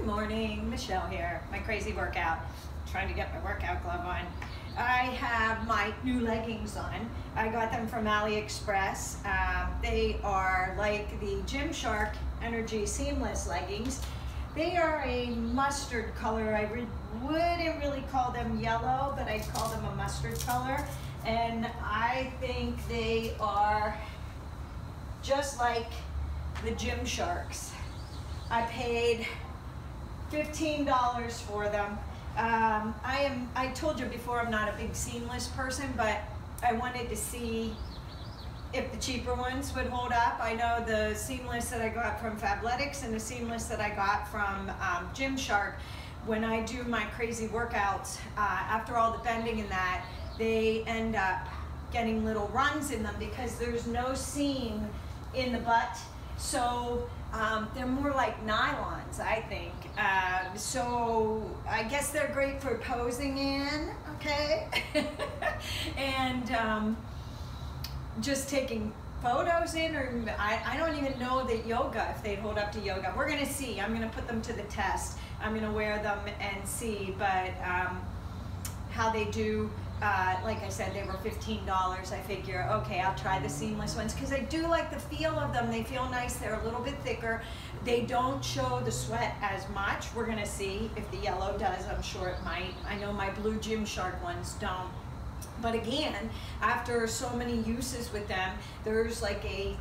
Good morning, Michelle here. My crazy workout. Trying to get my workout glove on. I have my new leggings on. I got them from AliExpress. They are like the Gymshark Energy Seamless leggings. They are a mustard color. I wouldn't really call them yellow, but I'd call them a mustard color. And I think they are just like the Gymsharks. I paid $15 for them. I told you before, I'm not a big seamless person, but I wanted to see if the cheaper ones would hold up. I know the seamless that I got from Fabletics and the seamless that I got from Gymshark, when I do my crazy workouts, after all the bending and that, they end up getting little runs in them because there's no seam in the butt. So they're more like nylons, I think. So I guess they're great for posing in, okay? And just taking photos in, or I don't even know that yoga, if they'd hold up to yoga. We're gonna see. I'm gonna put them to the test. I'm gonna wear them and see, but how they do. Like I said, they were $15. I figure, okay, I'll try the seamless ones because I do like the feel of them. They feel nice. They're a little bit thicker. They don't show the sweat as much. We're gonna see if the yellow does. I'm sure it might. I know my blue Gymshark ones don't. But again, after so many uses with them, there's like a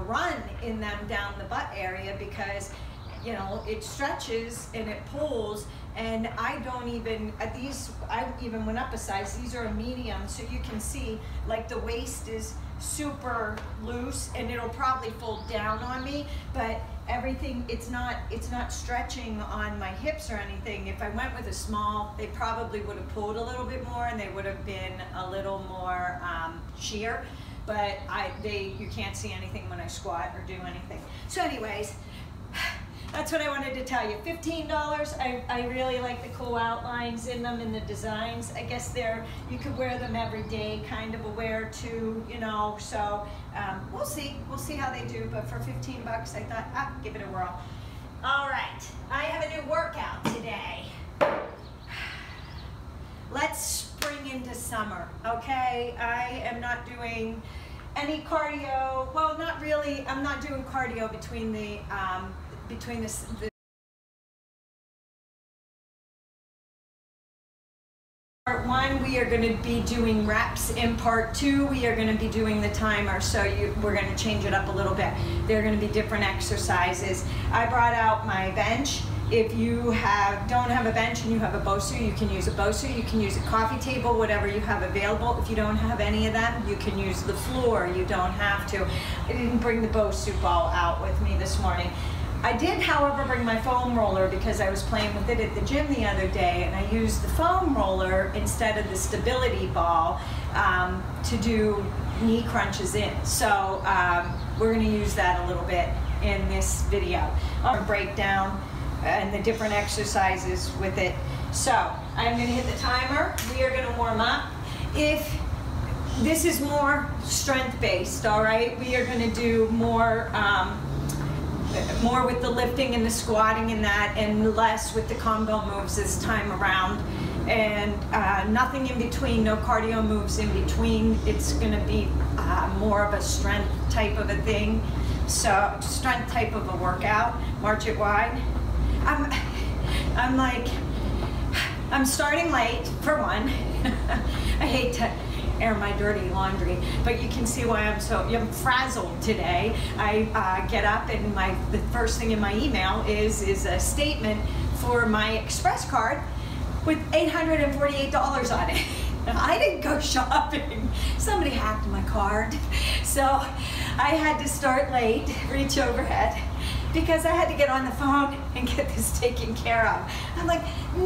run in them down the butt area because, you know, it stretches and it pulls. And I don't even, I even went up a size. These are a medium, so you can see like the waist is super loose and it'll probably fold down on me, but everything, it's not stretching on my hips or anything. If I went with a small, they probably would have pulled a little bit more and they would have been a little more sheer, but you can't see anything when I squat or do anything. So anyways, that's what I wanted to tell you. $15. I really like the cool outlines in them and the designs. I guess you could wear them every day, kind of a wear too, you know. So we'll see. We'll see how they do. But for 15 bucks, I thought, give it a whirl. All right, I have a new workout today. Let's spring into summer, okay? I am not doing any cardio. Well, not really. I'm not doing cardio between the part one. We are going to be doing reps. In part two, we are going to be doing the timer, so we're going to change it up a little bit. There are going to be different exercises. I brought out my bench. If you don't have a bench and you have a Bosu, you can use a Bosu, you can use a coffee table, whatever you have available. If you don't have any of them, you can use the floor. You don't have to. I didn't bring the Bosu ball out with me this morning. I did, however, bring my foam roller because I was playing with it at the gym the other day, and I used the foam roller instead of the stability ball to do knee crunches in. So we're going to use that a little bit in this video. I'll break down and the different exercises with it. So I'm going to hit the timer. We are going to warm up. If this is more strength based, all right, we are going to do more with the lifting and the squatting and that, and less with the combo moves this time around, and nothing in between, no cardio moves in between. It's going to be more of a strength type of a thing, so strength type of a workout. March it wide. I'm starting late for one. I hate to air my dirty laundry, but you can see why I'm frazzled today. I get up and the first thing in my email is a statement for my Express card with $848 on it. I didn't go shopping. Somebody hacked my card. So I had to start late, reach overhead, because I had to get on the phone and get this taken care of. I'm like,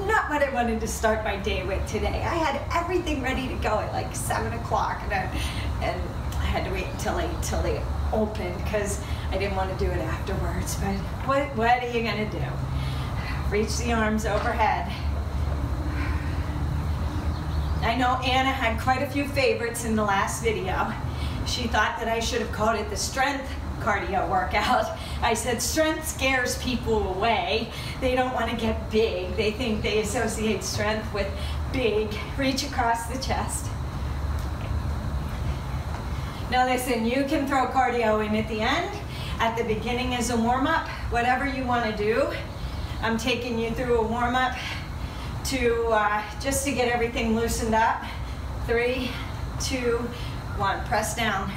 not what I wanted to start my day with today. I had everything ready to go at like 7 o'clock, and I had to wait until they opened because I didn't want to do it afterwards. But what are you gonna do? Reach the arms overhead. I know Anna had quite a few favorites in the last video. She thought that I should have called it the strength cardio workout. I said strength scares people away. They don't want to get big. They think they associate strength with big. Reach across the chest. Now listen, you can throw cardio in at the end, at the beginning as a warm-up, whatever you want to do. I'm taking you through a warm-up to just to get everything loosened up. 3, 2, 1. Press down.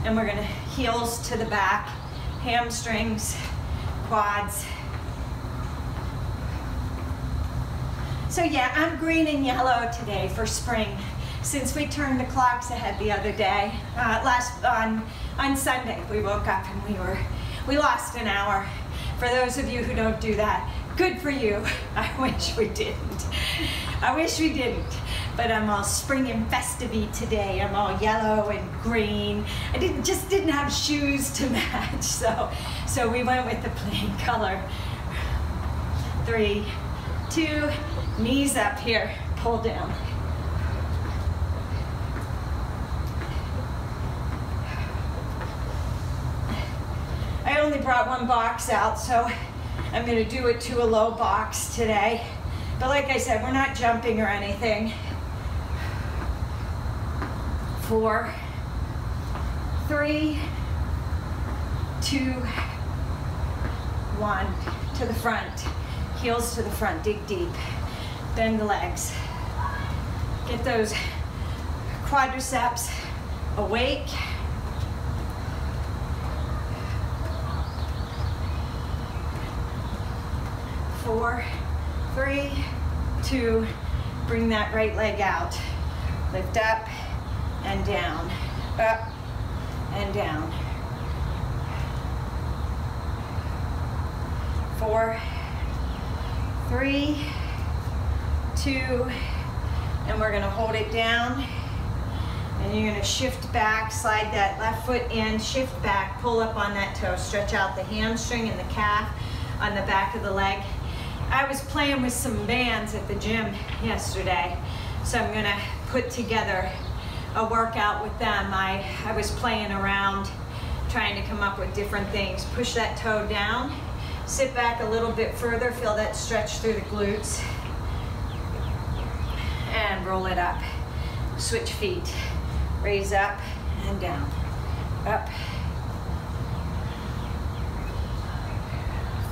And we're gonna heels to the back, hamstrings, quads. So yeah, I'm green and yellow today for spring. Since we turned the clocks ahead the other day, on Sunday, we woke up and we lost an hour. For those of you who don't do that, good for you. I wish we didn't. I wish we didn't. But I'm all spring and festive-y today. I'm all yellow and green. I just didn't have shoes to match, so we went with the plain color. 3, 2, knees up here, pull down. I only brought one box out, so I'm gonna do it to a low box today. But like I said, we're not jumping or anything. 4, 3, 2, 1. To the front. Heels to the front. Dig deep. Bend the legs. Get those quadriceps awake. 4, 3, 2. Bring that right leg out. Lift up and down, up and down. 4, 3, 2, and we're gonna hold it down. And you're gonna shift back, slide that left foot in, shift back, pull up on that toe, stretch out the hamstring and the calf on the back of the leg. I was playing with some bands at the gym yesterday, so I'm gonna put together a workout with them. I was playing around, trying to come up with different things. Push that toe down, sit back a little bit further, feel that stretch through the glutes, and roll it up. Switch feet, raise up and down, up.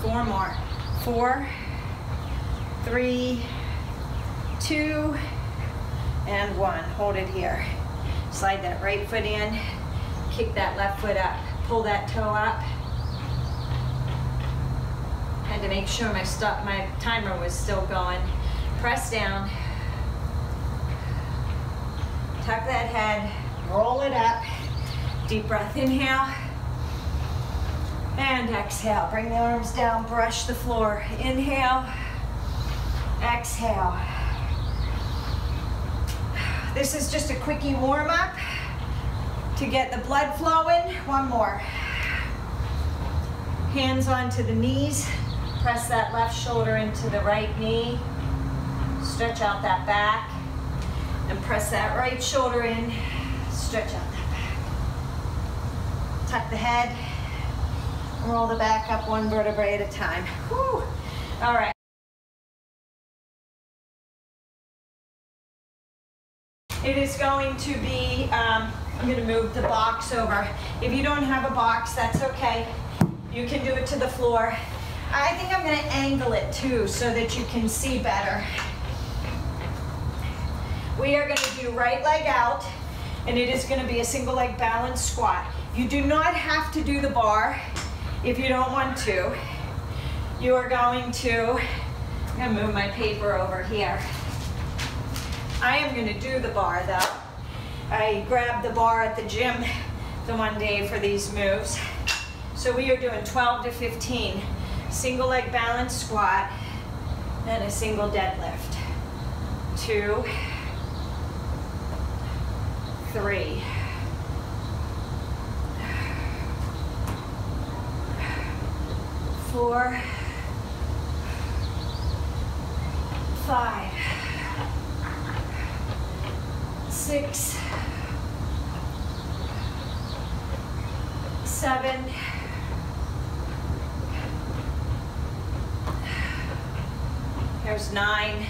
4 more, 4, 3, 2, and 1. Hold it here. Slide that right foot in, kick that left foot up, pull that toe up. Had to make sure my timer was still going. Press down, tuck that head, roll it up. Deep breath, inhale, and exhale. Bring the arms down, brush the floor. Inhale, exhale. This is just a quickie warm up to get the blood flowing. 1 more. Hands onto the knees. Press that left shoulder into the right knee. Stretch out that back. And press that right shoulder in. Stretch out that back. Tuck the head. Roll the back up 1 vertebrae at a time. Whew. All right. It is going to be, I'm going to move the box over. If you don't have a box, that's okay. You can do it to the floor. I think I'm going to angle it too so that you can see better. We are going to do right leg out, and it is going to be a single leg balance squat. You do not have to do the bar if you don't want to. You are going to, I'm going to move my paper over here. I am going to do the bar though. I grabbed the bar at the gym the one day for these moves. So we are doing 12 to 15. Single leg balance squat and a single deadlift. 2, 3. 4, 5. 6, 7. Here's 9.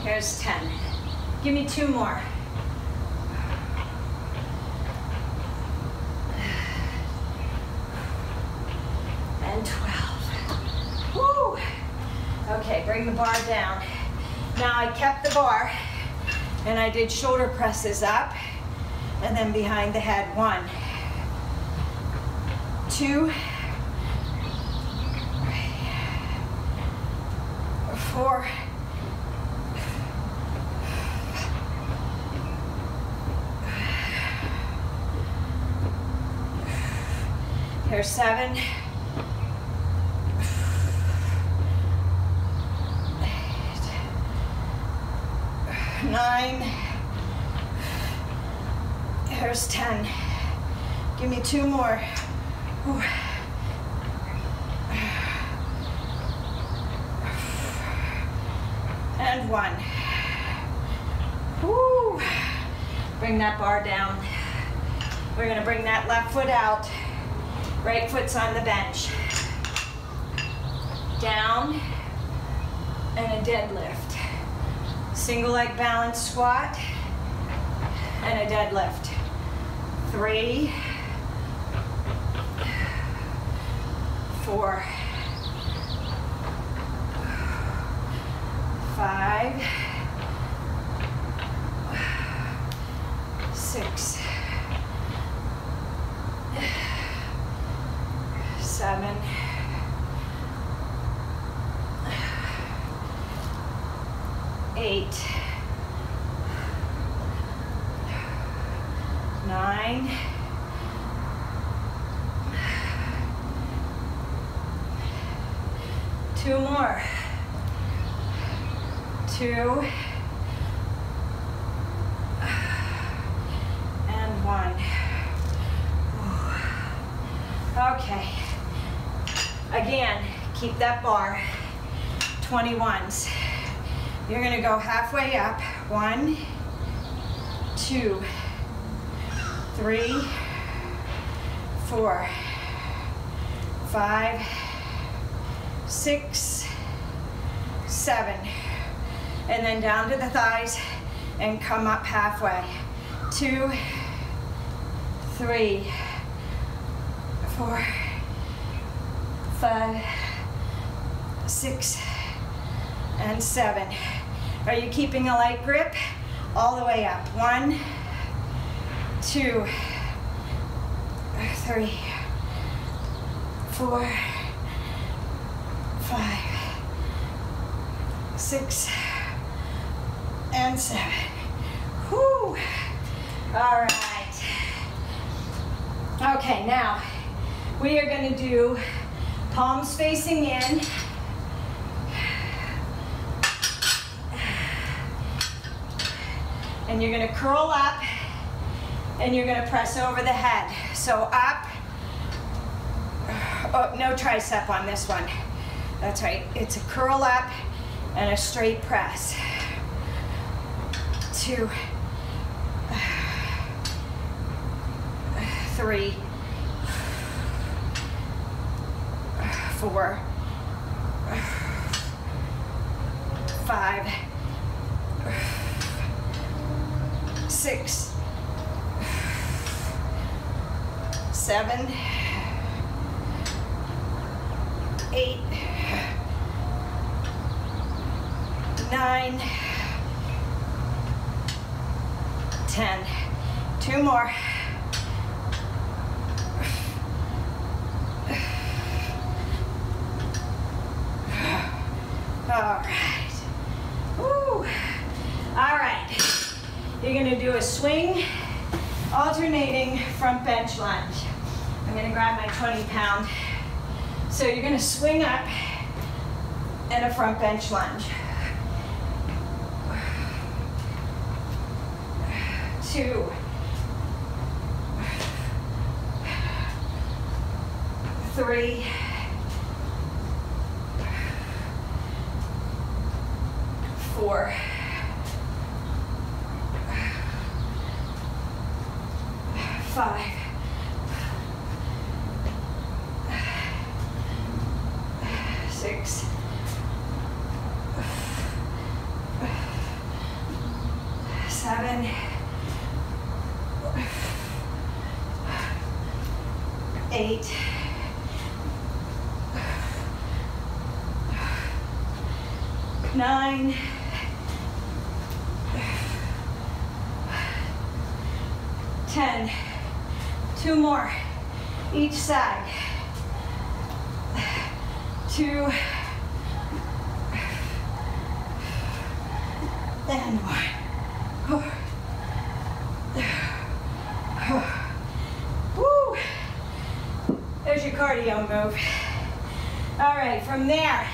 Here's 10. Give me 2 more. And 12. Woo! Okay, bring the bar down. Now I kept the bar and I did shoulder presses up and then behind the head. 1, 2, 4, 7, 9, here's 10. Give me 2 more. Whew. And 1. Woo. Bring that bar down. We're gonna bring that left foot out. Right foot's on the bench. Down and a deadlift. Single leg balance squat and a deadlift. 3, 4, 5, 6, 7, 8, 9, 2 more. 2 and 1. Okay. Again, keep that bar. 21s. You're gonna go halfway up. 1, 2, 3, 4, 5, 6, 7. And then down to the thighs and come up halfway. 2, 3, 4, 5, 6, and 7. Are you keeping a light grip? All the way up. 1, 2, 3, 4, 5, 6, and 7. Whew. All right. Okay, now we are going to do palms facing in. And you're going to curl up and you're going to press over the head. So up. Oh, no tricep on this one. That's right. It's a curl up and a straight press. 2, 3, 4, 5, 6, 7, 8, 9, 10. 2 more. All right. Woo. All right. You're going to do a swing, alternating front bench lunge. I'm going to grab my 20-pound. So you're going to swing up and a front bench lunge. 2, 3, 4, 5, 6, 7, 8, 9, 10, 2 more, each side, 2, and 1. Woo! There's your cardio move. All right, from there,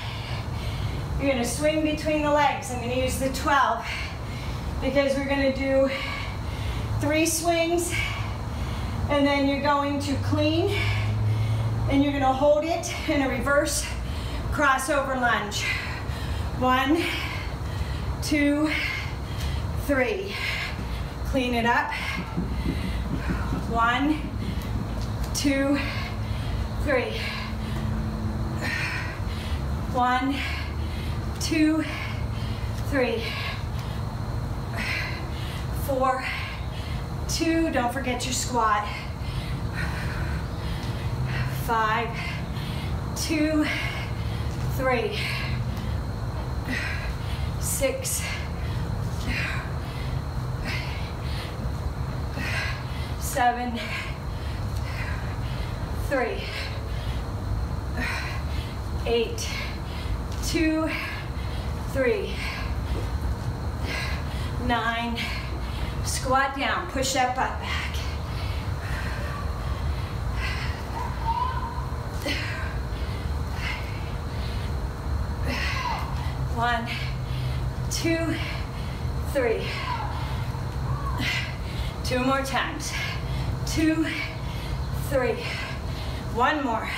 you're gonna swing between the legs. I'm gonna use the 12 because we're gonna do 3 swings, and then you're going to clean, and you're gonna hold it in a reverse crossover lunge. 1, 2, 3. Clean it up. 1, 2, 3. 1, 2, 3. 4, 2, don't forget your squat. 5, 2, 3. 6, 7, 3, 8, 2, 3, 9, squat down, push that butt back. 1, 2, 3. 2 more times. 2, 3. 1 more.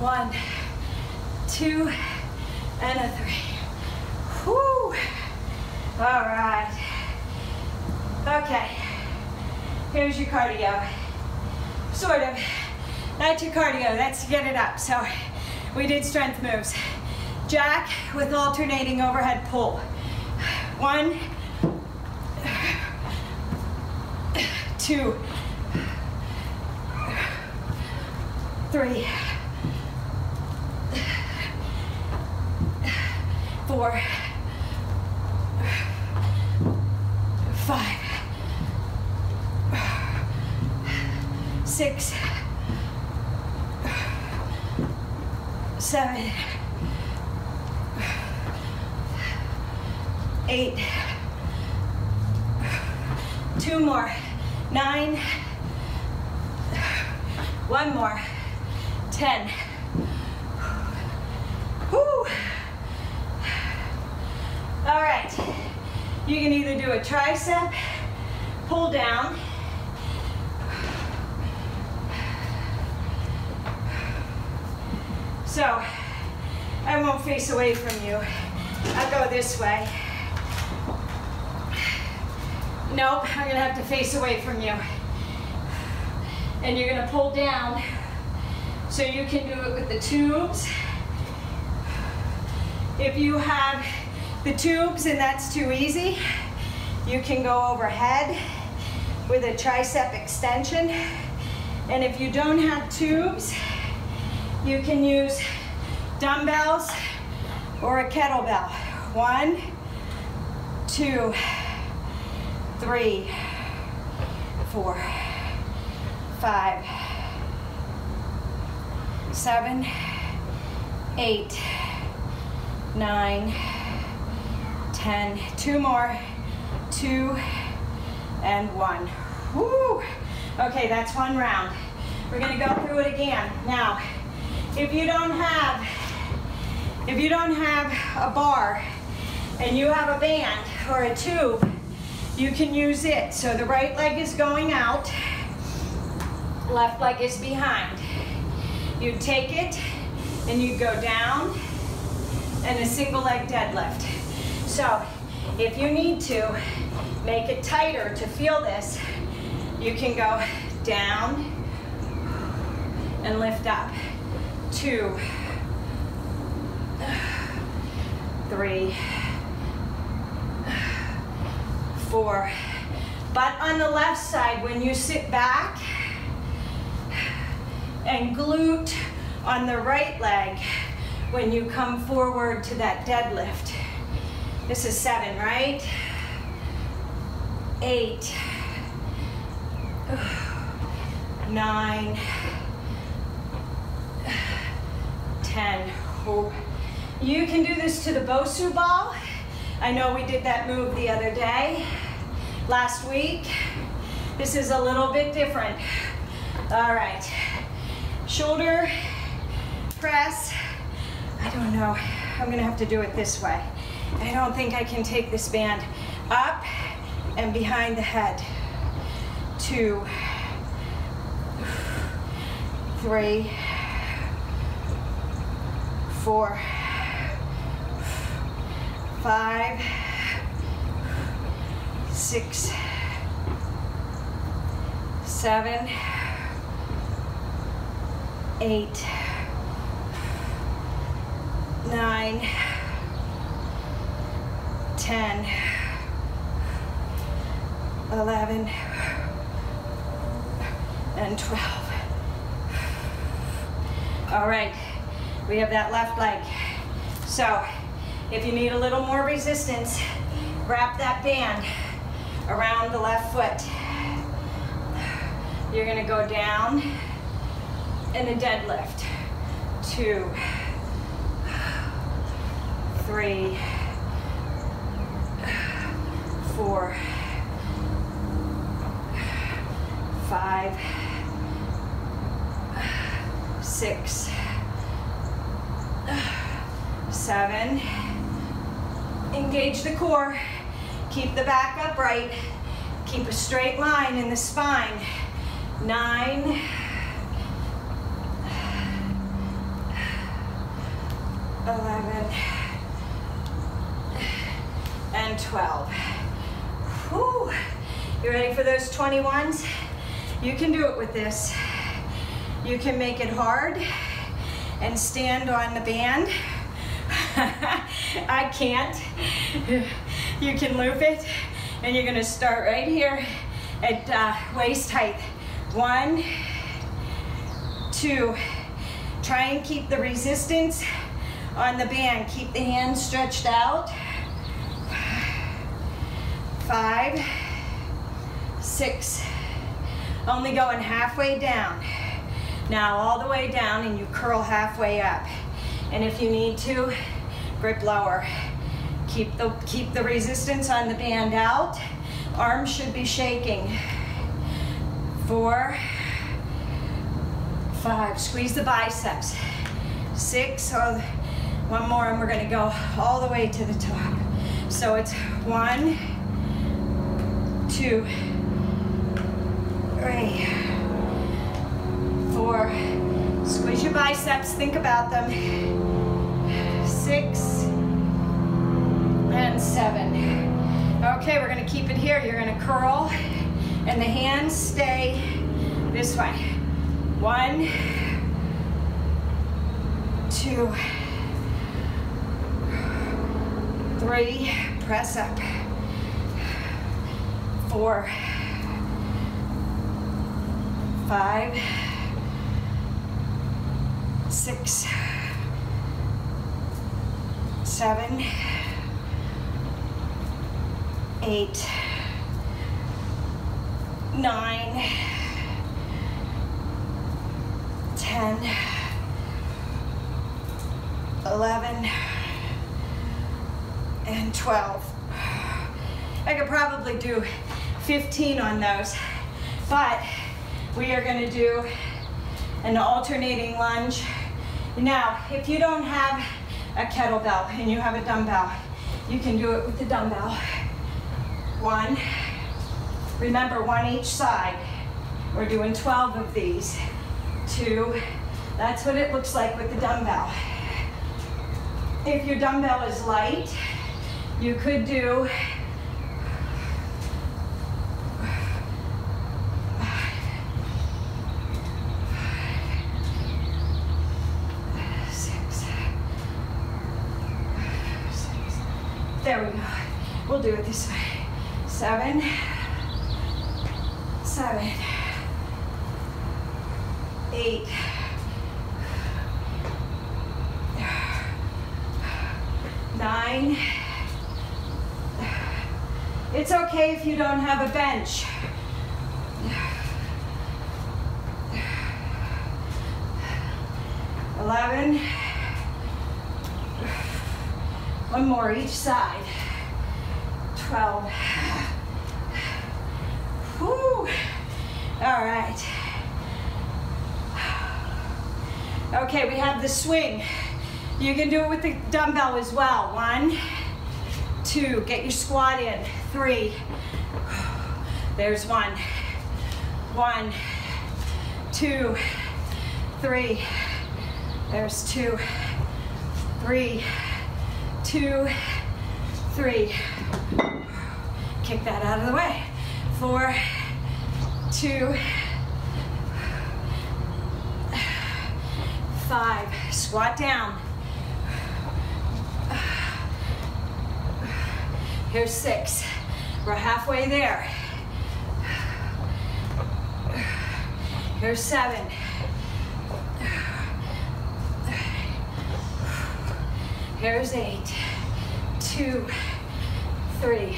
1, 2, and a 3. Whoo! All right. Okay. Here's your cardio. Sort of. That's your cardio. That's to get it up. So we did strength moves. Jack with alternating overhead pull. 1, 2, 3, 4, 5, 6, 7, 8, 2 more, 9, 1 more, 10. Woo! All right, you can either do a tricep, pull down, so I won't face away from you. I'll go this way. Nope, I'm gonna have to face away from you. And you're gonna pull down so you can do it with the tubes. If you have the tubes and that's too easy, you can go overhead with a tricep extension. And if you don't have tubes, you can use dumbbells or a kettlebell. 1, 2, 3, 4, 5, 7, 8, 9, 10. 2 more. 2 and 1. Woo! Okay, that's 1 round. We're gonna go through it again. Now, if you don't have a bar and you have a band or a tube, you can use it. So the right leg is going out, left leg is behind. You take it and you go down and a single leg deadlift. So if you need to make it tighter to feel this, you can go down, and lift up. 2, 3, 4. But on the left side, when you sit back and glute on the right leg, when you come forward to that deadlift. This is 7, right? 8, 9, 10. Oh. You can do this to the Bosu ball. I know we did that move the other day, last week. This is a little bit different. All right, shoulder press. I don't know, I'm gonna have to do it this way. I don't think I can take this band up and behind the head. 2, 3, 4, 5, 6, 7, 8, 9, 10, 11, and 12. All right, we have that left leg. So if you need a little more resistance, wrap that band around the left foot. You're gonna go down in a deadlift. 2, 3, 4, 5, 6, 7. Engage the core. Keep the back upright. Keep a straight line in the spine. 9, 11, and 12. Whew. You ready for those 21s? You can do it with this. You can make it hard and stand on the band. I can't. You can loop it, and you're gonna start right here at waist height. 1, 2. Try and keep the resistance on the band. Keep the hands stretched out. 5, 6. Only going halfway down. Now all the way down, and you curl halfway up. And if you need to, grip lower. Keep the resistance on the band out. Arms should be shaking. 4, 5. Squeeze the biceps. 6. Oh, one more, and we're going to go all the way to the top. So it's 1, 2, 3, 4. Squeeze your biceps. Think about them. 6 and 7. Okay, we're going to keep it here. You're going to curl, and the hands stay this way. 1, 2, 3. Press up. 4, 5, 6, 7, 8, 9, 10, 11, and 12. I could probably do 15 on those, but we are going to do an alternating lunge. Now, if you don't have a kettlebell and you have a dumbbell, you can do it with the dumbbell. 1, remember 1 each side. We're doing 12 of these. 2, that's what it looks like with the dumbbell. If your dumbbell is light, you could do 6, We'll do it this way. 7, 7, 8, 9. It's okay if you don't have a bench. 11. One more each side. 12. Whew. All right. Okay, we have the swing. You can do it with the dumbbell as well. 1, 2, get your squat in. 3, there's 1. 1, 2, 3, there's 2, 3, 2, 3. Kick that out of the way. 4, 2, 5. Squat down. Here's 6. We're halfway there. Here's 7. Here's 8. 2, 3.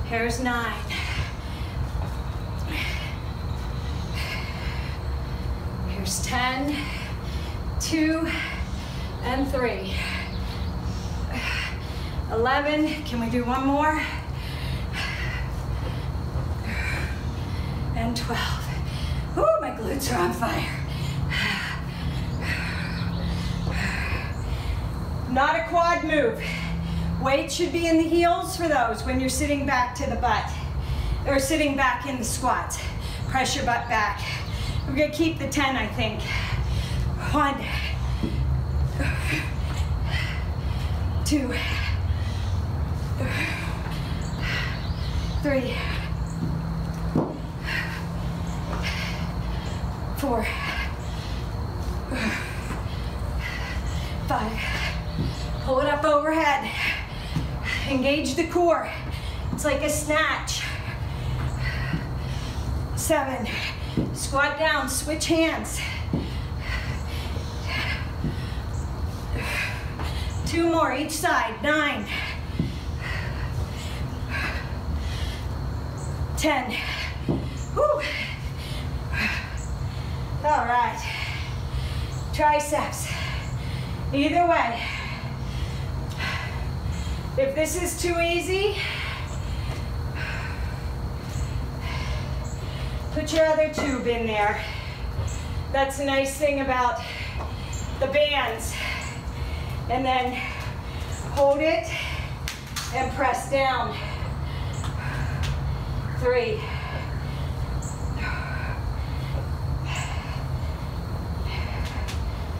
Here's 9. Here's 10. 2 and 3. 11. Can we do one more? And 12. Ooh, my glutes are on fire. Not a quad move. Weight should be in the heels for those when you're sitting back to the butt or sitting back in the squats. Press your butt back. We're gonna keep the 10, I think. 1, 2, 3, 4, 5. Pull it up overhead. Engage the core. It's like a snatch. 7. Squat down, switch hands. 2 more each side. 9. 10. Whew. All right. Triceps. Either way. If this is too easy, put your other tube in there. That's the nice thing about the bands. And then hold it and press down. 3.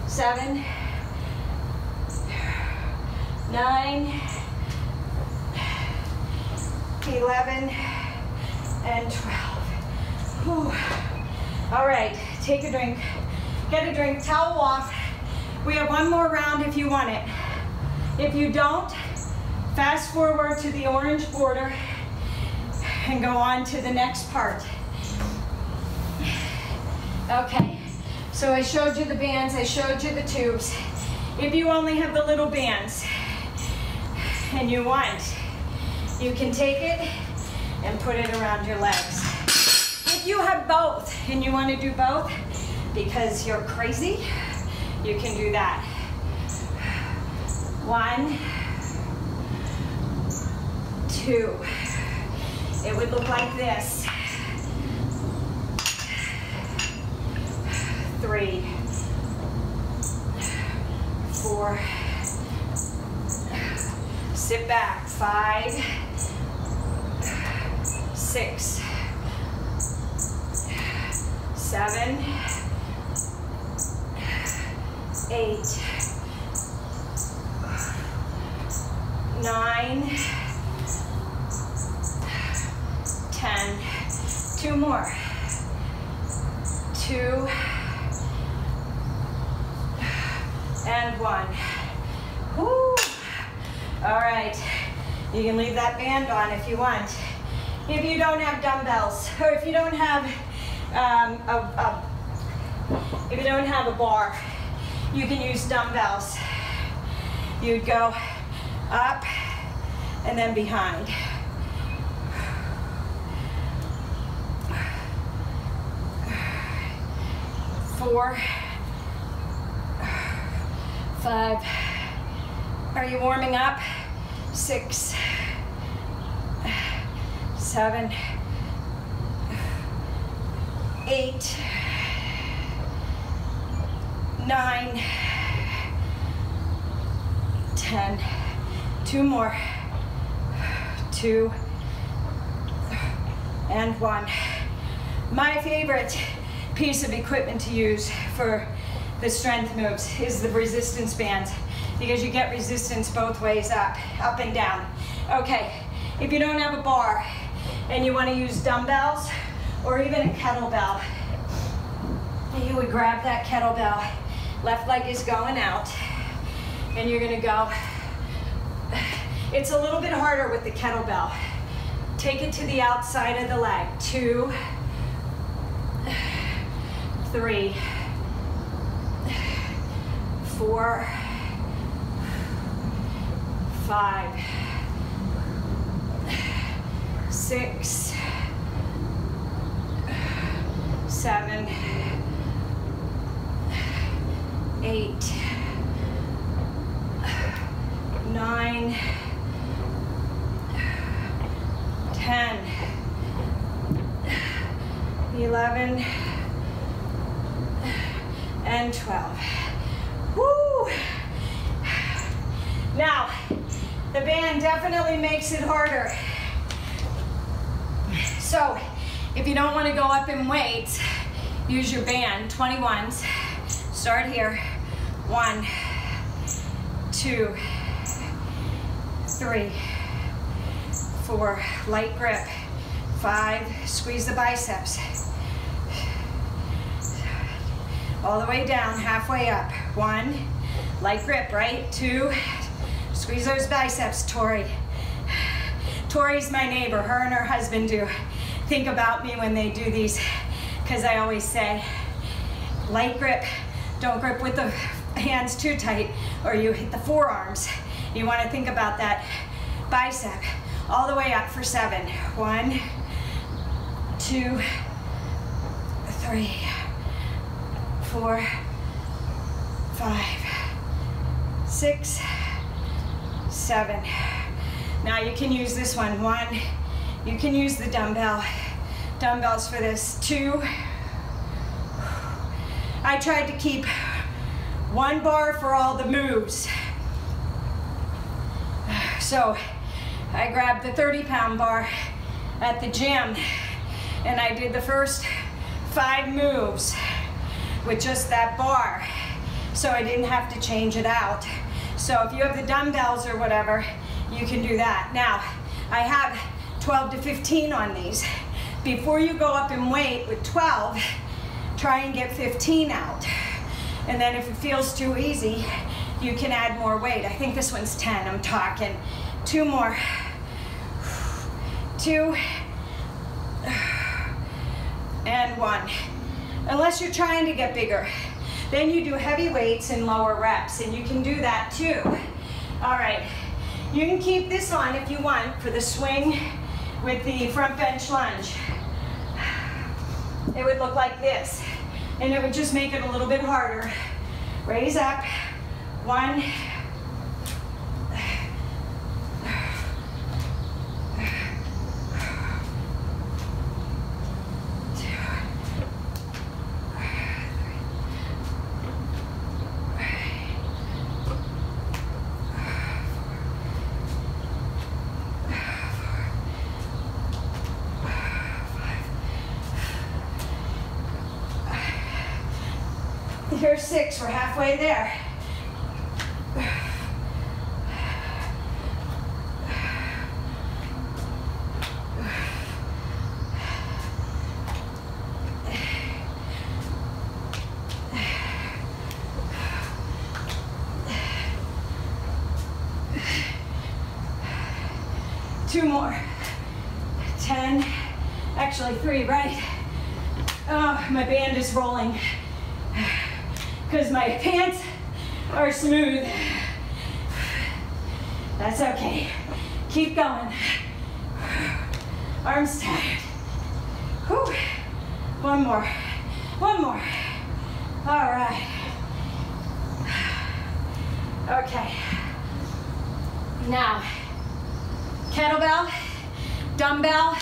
7. 9. 11 and 12. Whew. All right, take a drink. Get a drink, towel off. We have one more round if you want it. If you don't, fast forward to the orange border and go on to the next part. Okay, so I showed you the bands, I showed you the tubes. If you only have the little bands and you want, you can take it and put it around your legs. If you have both and you want to do both because you're crazy, you can do that. 1, 2. It would look like this. 3, 4. Sit back. 5, 6, 7, 8, 9, 10. 2 more. 2 and 1. Woo. All right. You can leave that band on if you want. If you don't have dumbbells, or if you don't have a bar, you can use dumbbells. You'd go up and then behind. 4, 5. Are you warming up? 6, 7, 8, 9, 10. 2 more. 2 and 1. My favorite piece of equipment to use for the strength moves is the resistance bands, because you get resistance both ways, up and down. Okay, if you don't have a bar and you want to use dumbbells or even a kettlebell, you would grab that kettlebell, left leg is going out, and you're going to go. It's a little bit harder with the kettlebell. Take it to the outside of the leg. 2, 3, 4, 5, 6, 7, 8, 9, 10, 11, and 12. Woo! Now, the band definitely makes it harder. So, if you don't want to go up in weights, use your band, 21s. Start here. 1, 2, 3, 4, light grip. 5, squeeze the biceps. All the way down, halfway up. 1, light grip, right? 2, squeeze those biceps, Tori. Tori's my neighbor. Her and her husband do think about me when they do these, because I always say, light grip. Don't grip with the hands too tight or you hit the forearms. You want to think about that bicep. All the way up for 7. 1, 2, 3, 4, 5, 6, 7. Now you can use this one. 1, you can use the dumbbells for this. 2, I tried to keep 1 bar for all the moves. So I grabbed the 30-pound bar at the gym and I did the first 5 moves with just that bar, so I didn't have to change it out. So if you have the dumbbells or whatever, you can do that. Now, I have 12 to 15 on these. Before you go up in weight with 12, try and get 15 out. And then if it feels too easy, you can add more weight. I think this one's 10, I'm talking. 2 more. 2, and 1. Unless you're trying to get bigger. Then you do heavy weights and lower reps, and you can do that too. All right, you can keep this on if you want for the swing with the front bench lunge. It would look like this, and it would just make it a little bit harder. Raise up. 1, 6, we're halfway there. more. 10, actually 3, right? Oh, my band is rolling because my pants are smooth. That's okay. Keep going. Arms tired. Whew. One more. One more. All right. Okay. Now, kettlebell, dumbbell,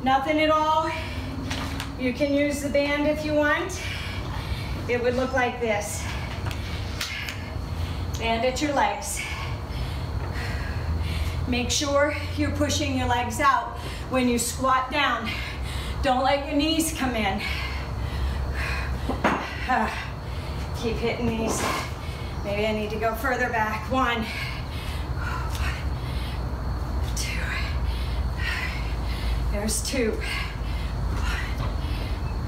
nothing at all. You can use the band if you want. It would look like this. Band at your legs. Make sure you're pushing your legs out when you squat down. Don't let your knees come in. Keep hitting these. Maybe I need to go further back. 1, 2. There's 2. 1,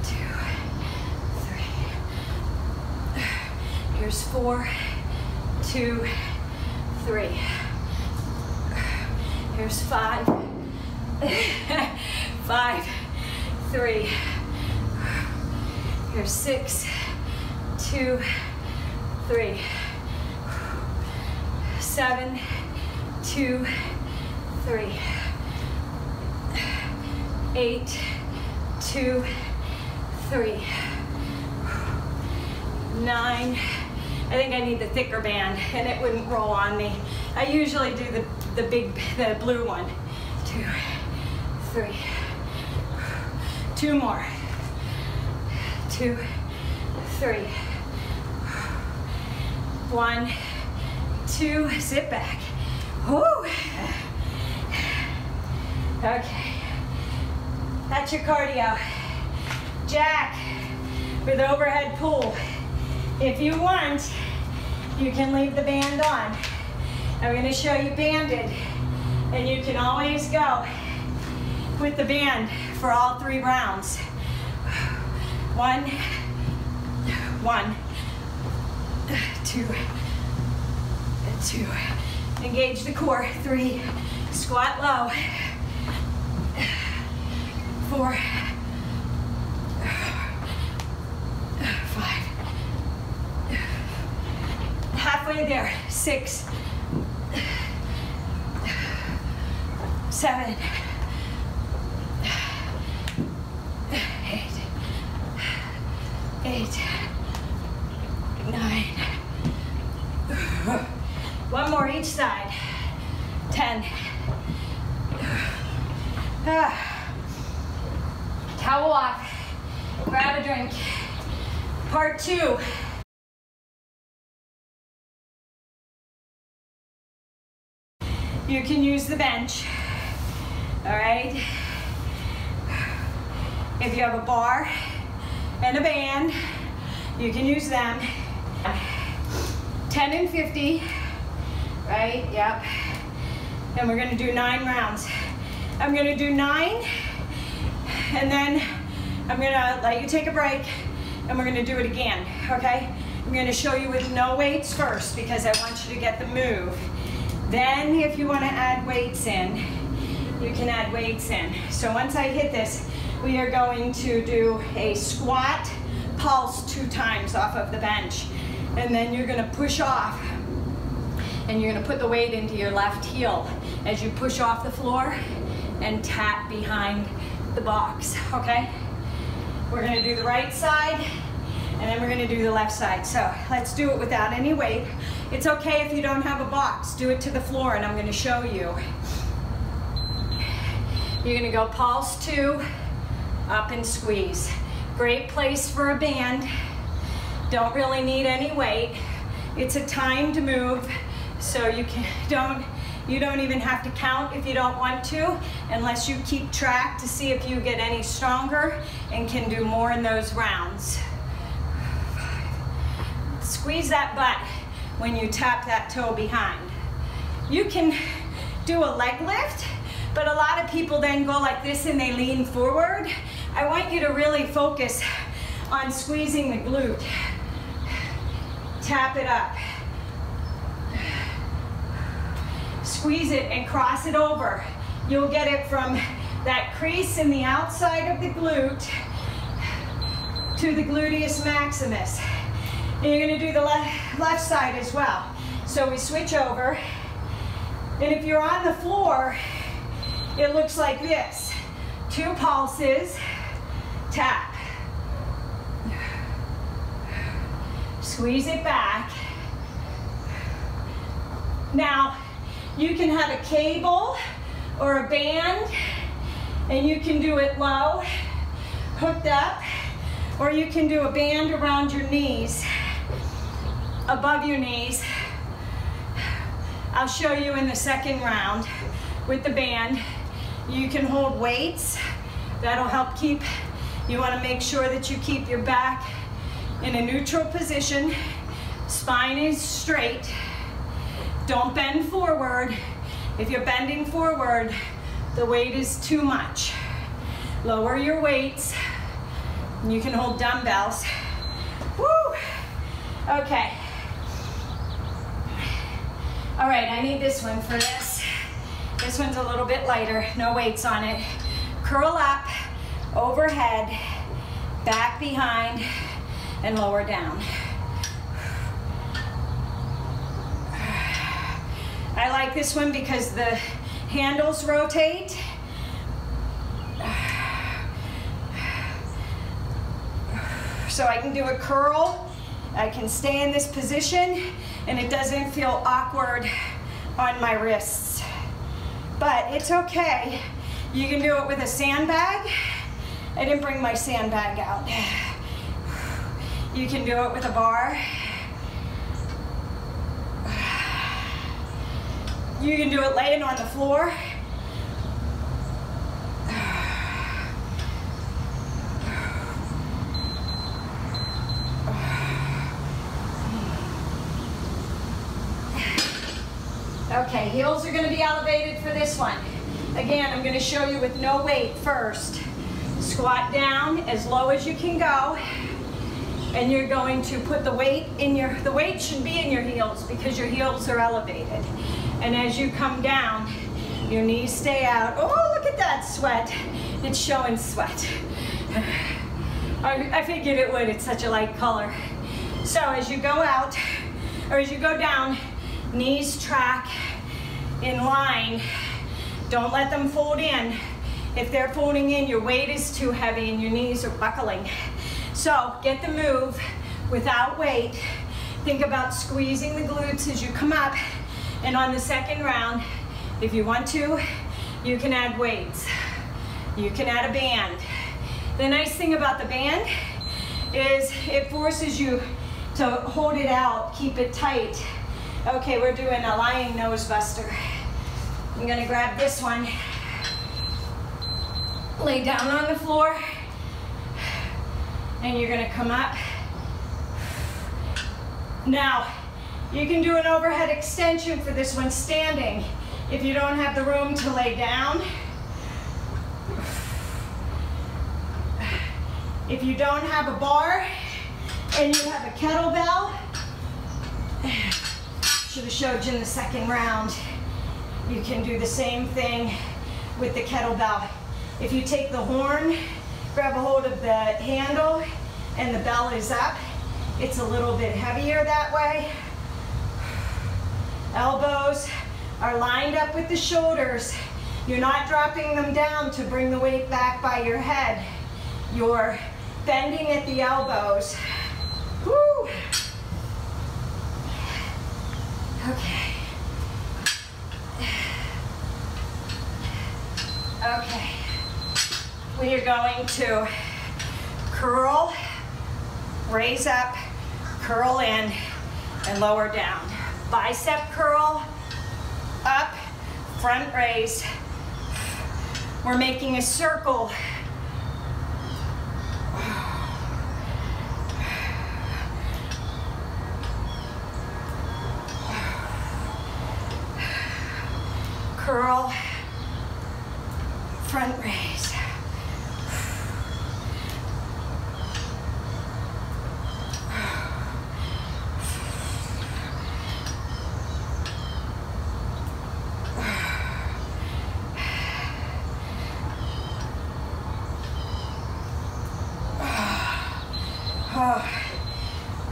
2, 3. Here's 4, 2, 3. Here's 5, 5, 3. Here's 6, 2, 3. 7, 2, 3. 8, 2, 3. 9. I think I need the thicker band and it wouldn't roll on me. I usually do the blue one. 2, 3. 2 more. 2, 3. 1, 2. Sit back. Woo. Okay. That's your cardio. Jack with overhead pull. If you want, you can leave the band on. I'm going to show you banded, and you can always go with the band for all 3 rounds. 1, 1, 2, 2. Engage the core. 3. Squat low. 4, 5. Halfway there. 6, 7, 8, 9. One more each side. 10. Towel off. Grab a drink. Part 2. You can use the bench. All right. If you have a bar and a band, you can use them. 10 and 50, right? Yep. And we're gonna do 9 rounds. I'm gonna do 9, and then I'm gonna let you take a break, and we're gonna do it again, okay? I'm gonna show you with no weights first, because I want you to get the move. Then if you wanna add weights in, you can add weights in. So once I hit this, we are going to do a squat pulse 2 times off of the bench. And then you're gonna push off, and you're gonna put the weight into your left heel as you push off the floor and tap behind the box, okay? We're gonna do the right side, and then we're gonna do the left side. So let's do it without any weight. It's okay if you don't have a box. Do it to the floor, and I'm gonna show you. You're gonna go pulse 2, up and squeeze. Great place for a band. Don't really need any weight. It's a timed move, so you don't even have to count if you don't want to, unless you keep track to see if you get any stronger and can do more in those rounds. Squeeze that butt when you tap that toe behind. You can do a leg lift, but a lot of people then go like this and they lean forward. I want you to really focus on squeezing the glute. Tap it up. Squeeze it and cross it over You'll get it from that crease in the outside of the glute to the gluteus maximus. And you're gonna do the left side as well. So we switch over, and if you're on the floor, it looks like this. 2 pulses, tap. Squeeze it back. Now, you can have a cable or a band, and you can do it low, hooked up, or you can do a band around your knees, above your knees. I'll show you in the second round with the band. You can hold weights. That'll help keep, you want to make sure that you keep your back in a neutral position. Spine is straight. Don't bend forward. If you're bending forward, the weight is too much. Lower your weights. You can hold dumbbells. Woo! Okay. All right, I need this one for this. This one's a little bit lighter, no weights on it. Curl up, overhead, back behind, and lower down. I like this one because the handles rotate. So I can do a curl, I can stay in this position, and it doesn't feel awkward on my wrists. But it's okay. You can do it with a sandbag. I didn't bring my sandbag out. You can do it with a bar. You can do it laying on the floor. Okay, heels are going to be elevated for this one. Again, I'm going to show you with no weight first. Squat down as low as you can go, and you're going to put the weight in your, the weight should be in your heels because your heels are elevated. And as you come down, your knees stay out. Oh, look at that sweat. It's showing sweat. I figured it would, it's such a light color. So as you go out, or as you go down, knees track in line. Don't let them fold in. If they're folding in, your weight is too heavy and your knees are buckling. So get the move without weight. Think about squeezing the glutes as you come up. And on the second round, if you want to, you can add weights. You can add a band. The nice thing about the band is it forces you to hold it out, keep it tight. Okay, we're doing a lying nose buster. I'm gonna grab this one, lay down on the floor, and you're gonna come up. Now, you can do an overhead extension for this one standing. If you don't have the room to lay down, if you don't have a bar and you have a kettlebell, should have showed you in the second round, you can do the same thing with the kettlebell. If you take the horn, grab a hold of the handle, and the bell is up, it's a little bit heavier that way. Elbows are lined up with the shoulders. You're not dropping them down to bring the weight back by your head. You're bending at the elbows. Woo! Okay. Okay. We are going to curl, raise up, curl in, and lower down. Bicep curl, up, front raise. We're making a circle. Curl, front raise.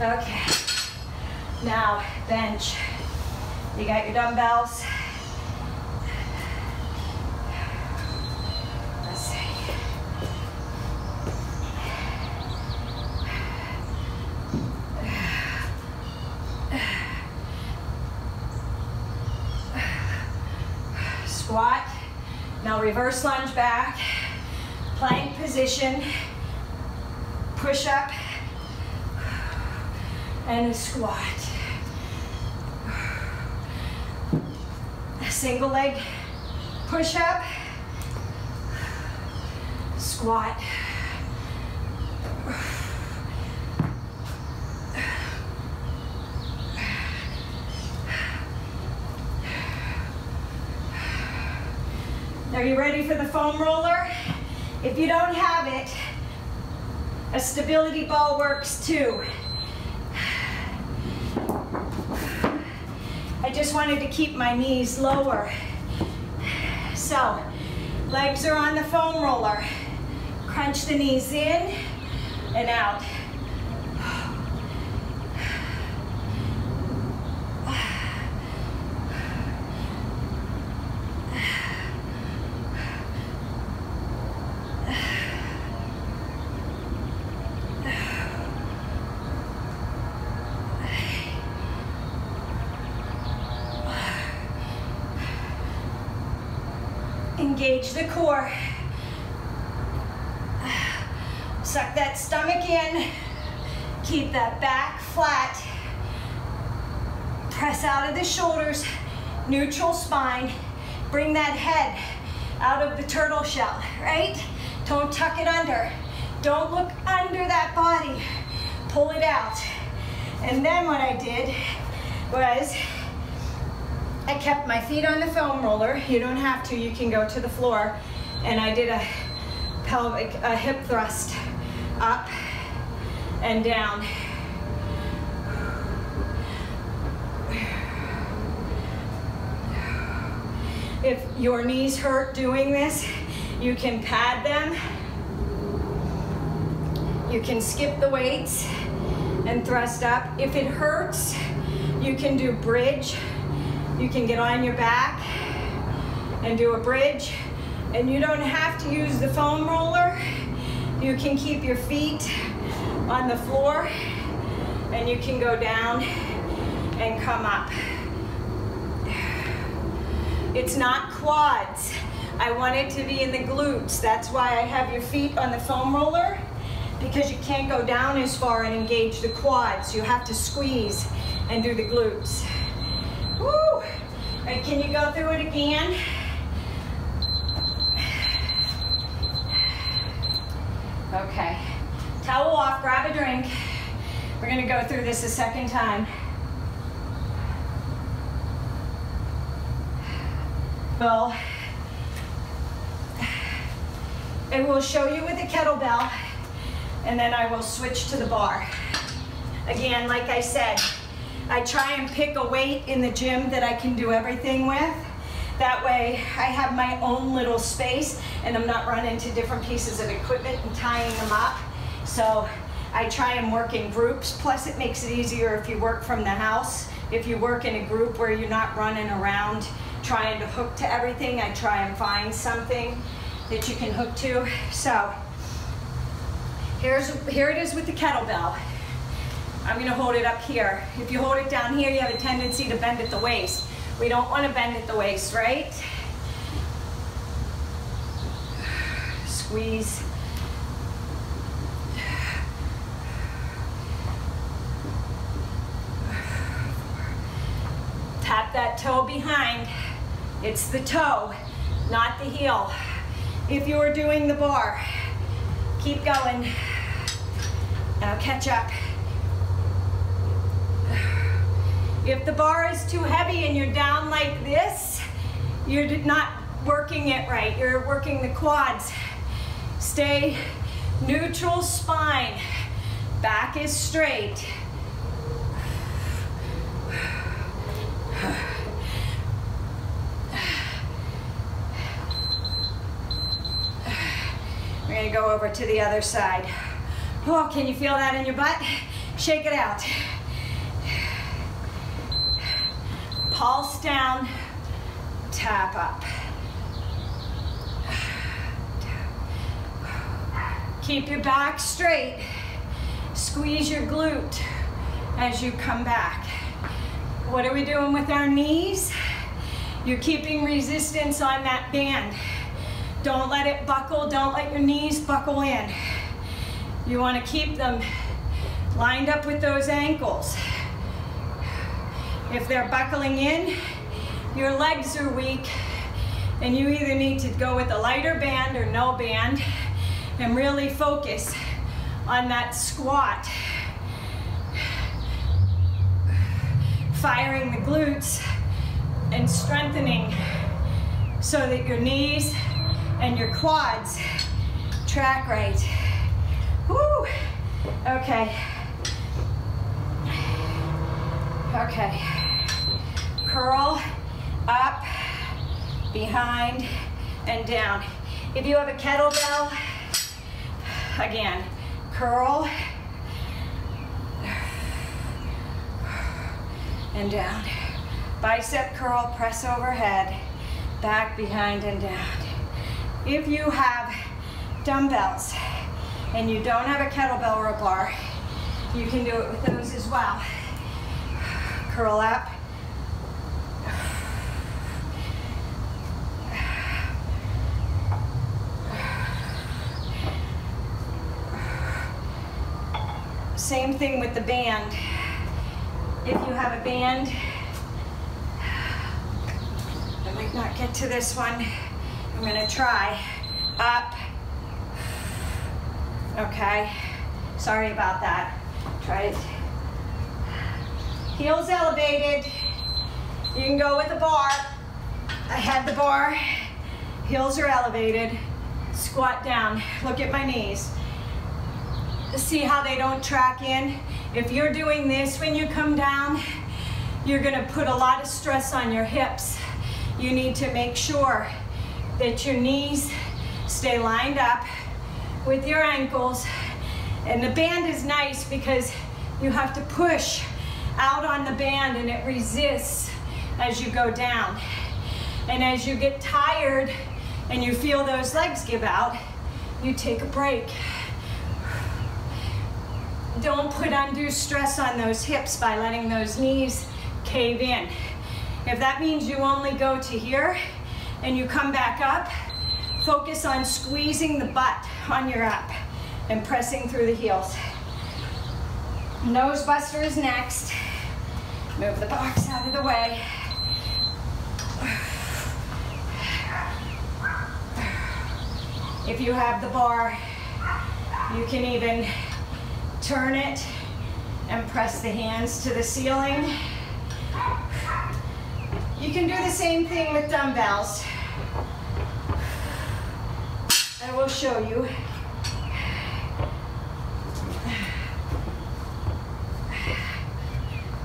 Okay. Now, bench. You got your dumbbells. Let's see. Squat. Now reverse lunge back. Plank position. Push up. And a squat. Single leg push up, squat. Are you ready for the foam roller? If you don't have it, a stability ball works too. I just wanted to keep my knees lower. So, legs are on the foam roller. Crunch the knees in and out. Engage the core. Suck that stomach in. Keep that back flat. Press out of the shoulders. Neutral spine. Bring that head out of the turtle shell, right? Don't tuck it under. Don't look under that body. Pull it out. And then what I did was I kept my feet on the foam roller. You don't have to, you can go to the floor. And I did a hip thrust up and down. If your knees hurt doing this, you can pad them. You can skip the weights and thrust up. If it hurts, you can do bridge. You can get on your back and do a bridge, and you don't have to use the foam roller. You can keep your feet on the floor, and you can go down and come up. It's not quads. I want it to be in the glutes. That's why I have your feet on the foam roller, because you can't go down as far and engage the quads. You have to squeeze and do the glutes. Woo! All right, can you go through it again? Okay. Towel off, grab a drink. We're gonna go through this a second time. Well, I will show you with the kettlebell, and then I will switch to the bar. Again, like I said, I try and pick a weight in the gym that I can do everything with. That way I have my own little space and I'm not running to different pieces of equipment and tying them up. So I try and work in groups. Plus it makes it easier if you work from the house. If you work in a group where you're not running around trying to hook to everything, I try and find something that you can hook to. So here it is with the kettlebell. I'm gonna hold it up here. If you hold it down here, you have a tendency to bend at the waist. We don't wanna bend at the waist, right? Squeeze. Tap that toe behind. It's the toe, not the heel. If you're doing the bar, keep going. Now catch up. If the bar is too heavy and you're down like this, you're not working it right. You're working the quads. Stay neutral spine. Back is straight. We're gonna go over to the other side. Oh, can you feel that in your butt? Shake it out. Pulse down, tap up. Keep your back straight. Squeeze your glute as you come back. What are we doing with our knees? You're keeping resistance on that band. Don't let it buckle. Don't let your knees buckle in. You want to keep them lined up with those ankles. If they're buckling in, your legs are weak, and you either need to go with a lighter band or no band and really focus on that squat. Firing the glutes and strengthening so that your knees and your quads track right. Woo! Okay. Okay. Curl up, behind, and down. If you have a kettlebell, again, curl and down. Bicep curl, press overhead, back, behind, and down. If you have dumbbells and you don't have a kettlebell or a bar, you can do it with those as well. Curl up. Same thing with the band. If you have a band, I might not get to this one. I'm gonna try. Up. Okay. Sorry about that. Try it. Heels elevated. You can go with a bar. I had the bar. Heels are elevated. Squat down. Look at my knees. See how they don't track in? If you're doing this when you come down, you're gonna put a lot of stress on your hips. You need to make sure that your knees stay lined up with your ankles. And the band is nice because you have to push out on the band and it resists as you go down. And as you get tired and you feel those legs give out, you take a break. Don't put undue stress on those hips by letting those knees cave in. If that means you only go to here and you come back up, focus on squeezing the butt on your up and pressing through the heels. Nose buster is next. Move the box out of the way. If you have the bar, you can even turn it and press the hands to the ceiling. You can do the same thing with dumbbells. I will show you.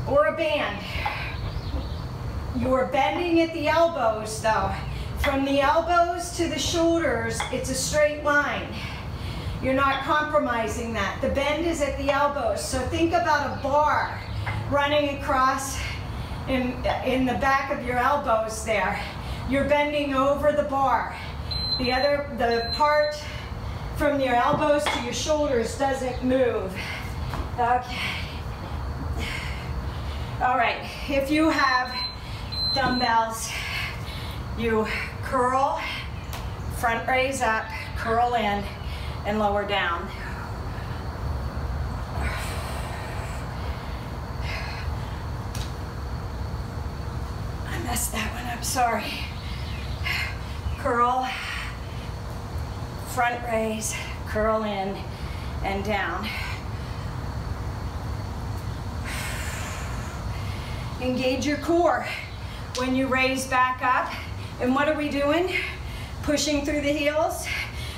Or a band. You're bending at the elbows though. From the elbows to the shoulders, it's a straight line. You're not compromising that. The bend is at the elbows. So think about a bar running across in the back of your elbows there. You're bending over the bar. The part from your elbows to your shoulders doesn't move. Okay. All right, if you have dumbbells, you curl, front raise up, curl in, and lower down. I messed that one up, sorry. Curl, front raise, curl in, and down. Engage your core when you raise back up. And what are we doing? Pushing through the heels.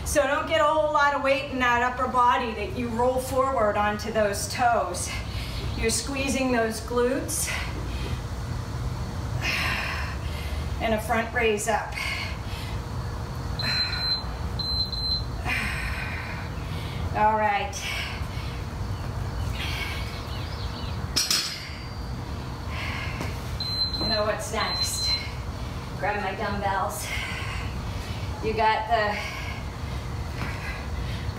So don't get a whole lot of weight in that upper body that you roll forward onto those toes. You're squeezing those glutes. And a front raise up. All right. know what's next. Grab my dumbbells. You got the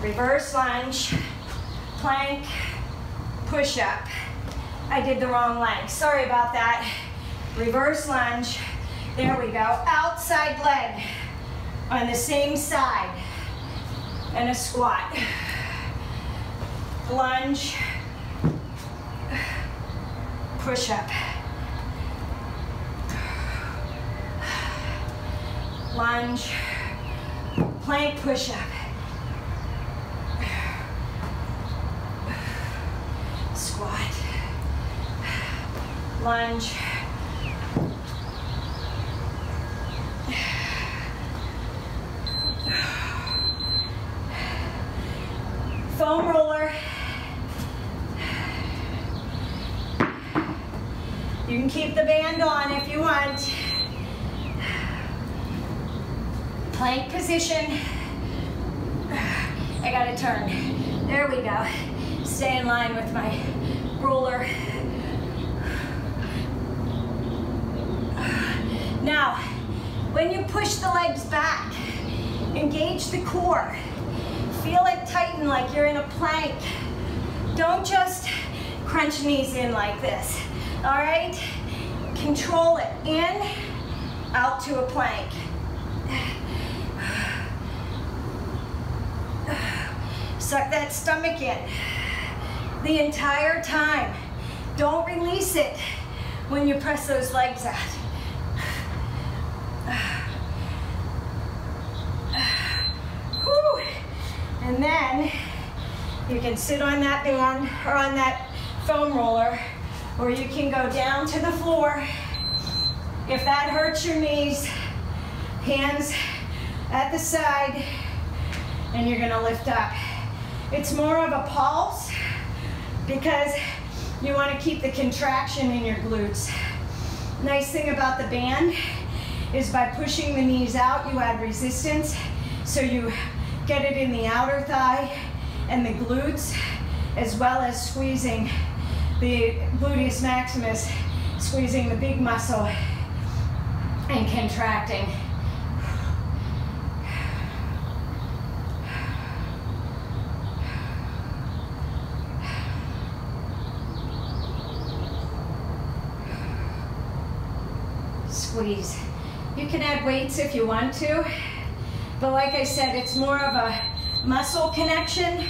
reverse lunge, plank, push-up. I did the wrong leg. Sorry about that. Reverse lunge. There we go. Outside leg on the same side. And a squat. Lunge. Push-up. Lunge. Plank push-up. Squat. Lunge. Foam roller. You can keep the band on if you want. Plank position. I gotta turn. There we go. Stay in line with my roller. Now, when you push the legs back, engage the core. Feel it tighten like you're in a plank. Don't just crunch knees in like this, all right? Control it, in, out to a plank. Suck that stomach in the entire time. Don't release it when you press those legs out. Whew. And then you can sit on that band or on that foam roller, or you can go down to the floor. If that hurts your knees, hands at the side, and you're gonna lift up. It's more of a pulse because you wanna keep the contraction in your glutes. Nice thing about the band is by pushing the knees out, you add resistance, so you get it in the outer thigh and the glutes, as well as squeezing the gluteus maximus, squeezing the big muscle and contracting. Squeeze. You can add weights if you want to, but like I said, it's more of a muscle connection.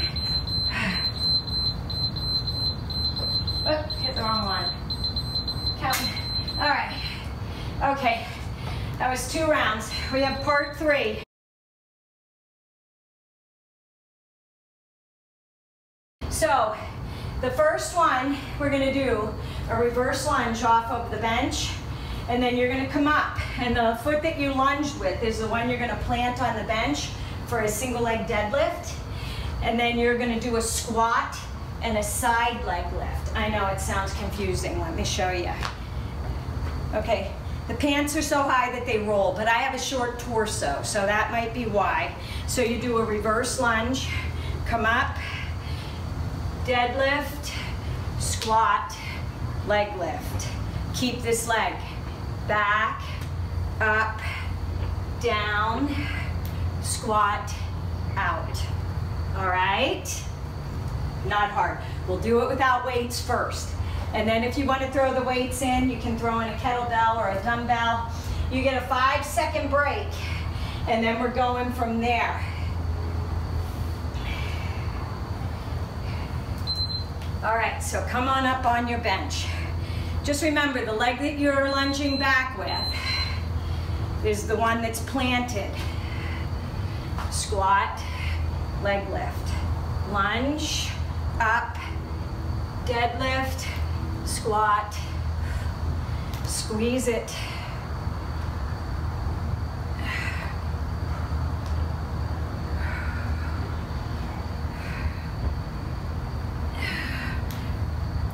Oh, hit the wrong one. Count. All right. Okay. That was 2 rounds. We have part 3. So, the first one, we're going to do a reverse lunge off of the bench, and then you're going to come up, and the foot that you lunged with is the one you're going to plant on the bench for a single leg deadlift, and then you're going to do a squat and a side leg lift. I know it sounds confusing. Let me show you. Okay, the pants are so high that they roll, but I have a short torso, so that might be why. So you do a reverse lunge, come up, deadlift, squat, leg lift. Keep this leg back, up, down, squat, out. All right? Not hard. We'll do it without weights first. And then if you want to throw the weights in, you can throw in a kettlebell or a dumbbell. You get a 5-second break, and then we're going from there. All right, so come on up on your bench. Just remember, the leg that you're lunging back with is the one that's planted. Squat, leg lift. Lunge, up, deadlift, squat, squeeze it.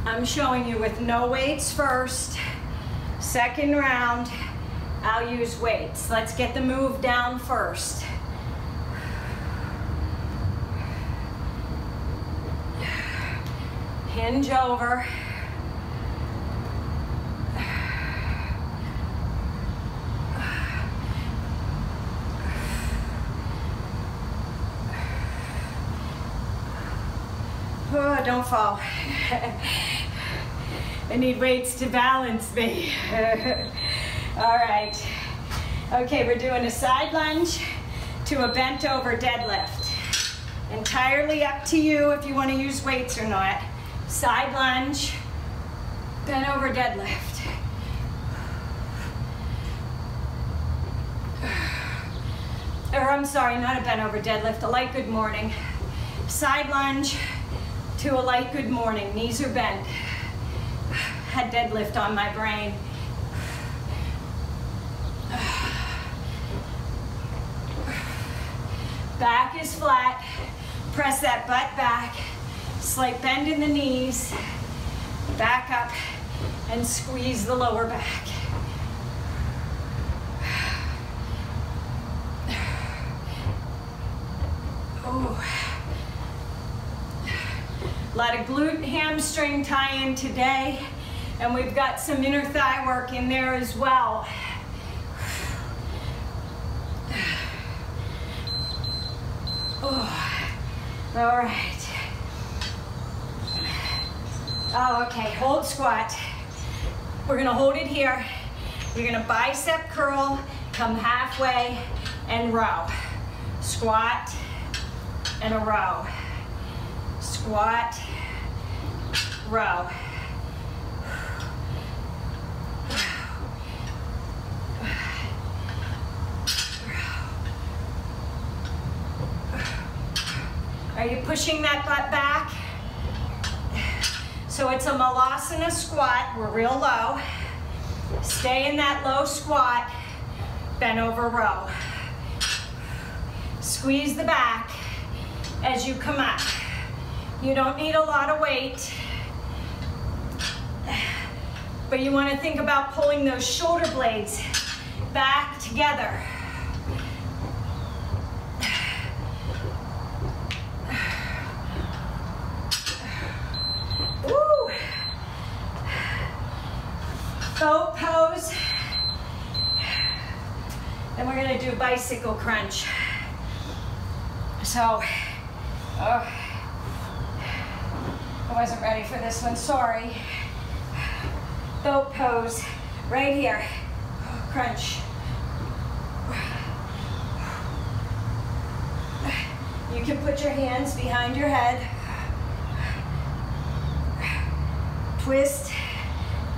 I'm showing you with no weights first. Second round, I'll use weights. Let's get the move down first. Hinge over. Oh, don't fall. I need weights to balance me. All right. Okay, we're doing a side lunge to a bent over deadlift. Entirely up to you if you want to use weights or not. Side lunge, bent over deadlift. Or I'm sorry, not a bent over deadlift, a light good morning. Side lunge to a light good morning. Knees are bent. Had deadlift on my brain. Back is flat. Press that butt back. Slight bend in the knees. Back up and squeeze the lower back. Oh. A lot of glute hamstring tie-in today, and we've got some inner thigh work in there as well. Oh. All right. Oh, okay, hold squat. We're gonna hold it here. You're gonna bicep curl, come halfway, and row. Squat, and a row. Squat, row. Are you pushing that butt back? So it's a malasana squat. We're real low. Stay in that low squat, bent over row. Squeeze the back as you come up. You don't need a lot of weight, but you want to think about pulling those shoulder blades back together. Woo! Boat pose. And we're going to do bicycle crunch. So, I wasn't ready for this one, sorry. Boat pose, right here. Crunch. You can put your hands behind your head. Twist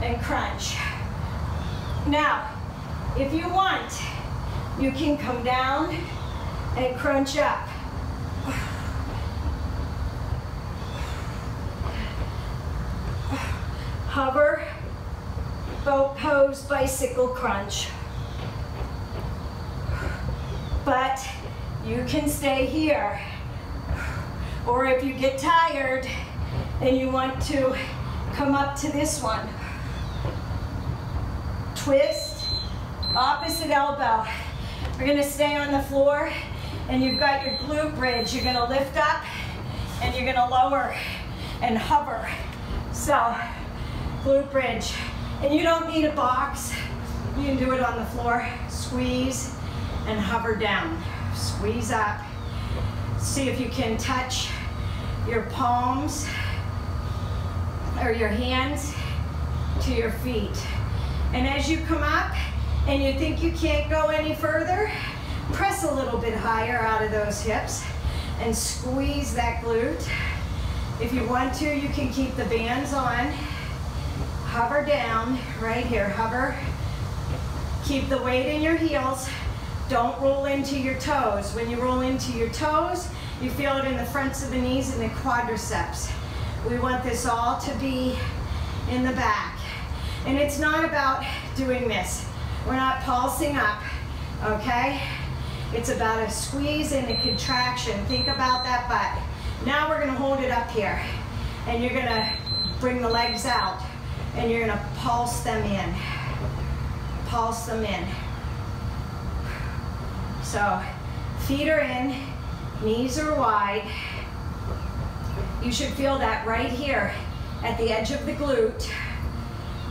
and crunch. Now, if you want, you can come down and crunch up. Hover, boat pose, bicycle crunch. But you can stay here. Or if you get tired and you want to come up to this one. Twist, opposite elbow. We're gonna stay on the floor and you've got your glute bridge. You're gonna lift up and you're gonna lower and hover. So, glute bridge. And you don't need a box. You can do it on the floor. Squeeze and hover down. Squeeze up. See if you can touch your palms or your hands to your feet. And as you come up and you think you can't go any further, press a little bit higher out of those hips and squeeze that glute. If you want to, you can keep the bands on. Hover down, right here, hover. Keep the weight in your heels. Don't roll into your toes. When you roll into your toes, you feel it in the fronts of the knees and the quadriceps. We want this all to be in the back. And it's not about doing this. We're not pulsing up, okay? It's about a squeeze and a contraction. Think about that butt. Now we're gonna hold it up here. And you're gonna bring the legs out. And you're gonna pulse them in. Pulse them in. So, feet are in, knees are wide. You should feel that right here at the edge of the glute.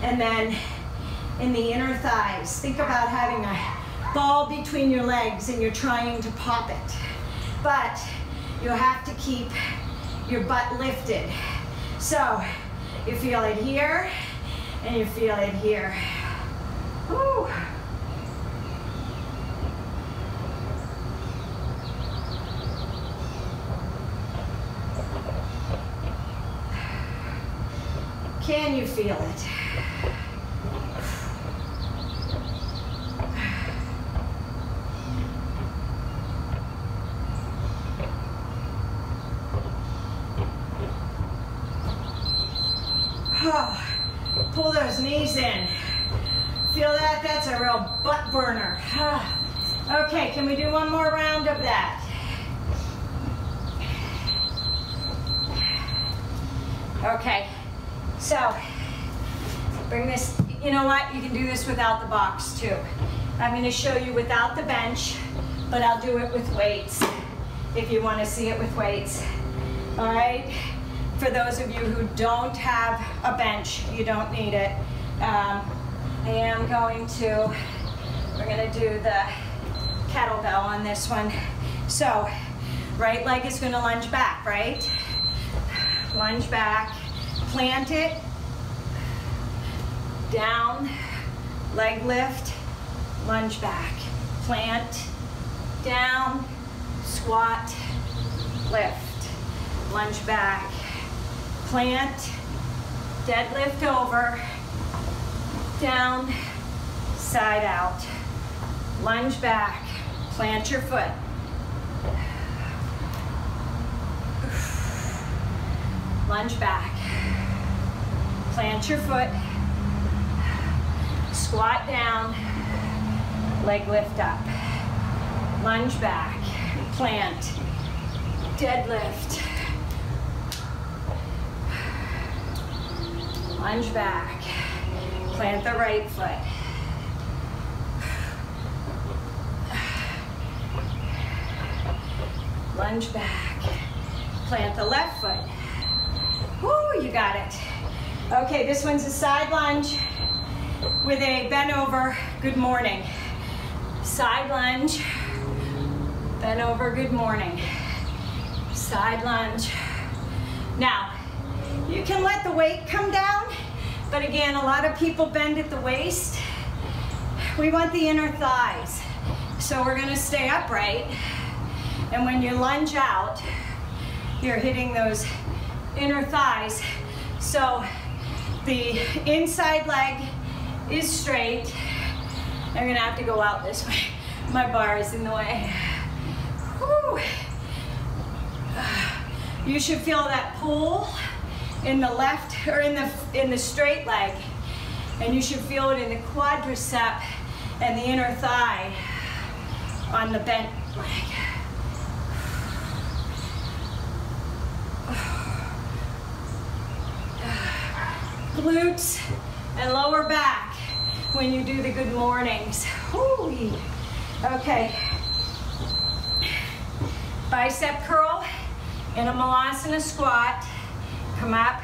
And then in the inner thighs. Think about having a ball between your legs and you're trying to pop it. But you have to keep your butt lifted. So you feel it here and you feel it here. Woo. Can you feel it? Oh, pull those knees in. Feel that? That's a real butt burner. Okay, can we do one more round of that? Okay, so bring this, you know what? You can do this without the box too. I'm going to show you without the bench, but I'll do it with weights if you want to see it with weights. All right? For those of you who don't have a bench, you don't need it. I am going to, we're going to do the kettlebell on this one. So, right leg is going to lunge back, right? Lunge back, plant it, down, leg lift, lunge back, plant, down, squat, lift, lunge back, plant, deadlift over, down, side out, lunge back, plant your foot. Lunge back, plant your foot, squat down, leg lift up, lunge back, plant, deadlift, lunge back, plant the right foot, lunge back, plant the left foot. Woo, you got it. Okay, this one's a side lunge with a bent over, good morning. Side lunge, bent over, good morning. Side lunge. Now, you can let the weight come down, but again, a lot of people bend at the waist. We want the inner thighs. So we're gonna stay upright, and when you lunge out, you're hitting those inner thighs. So the inside leg is straight. I'm gonna have to go out this way. My bar is in the way. Whew. You should feel that pull in the left, or in the straight leg, and you should feel it in the quadricep and the inner thigh on the bent leg. Glutes and lower back when you do the good mornings. Whoo. Okay. Bicep curl in a malasana squat. Come up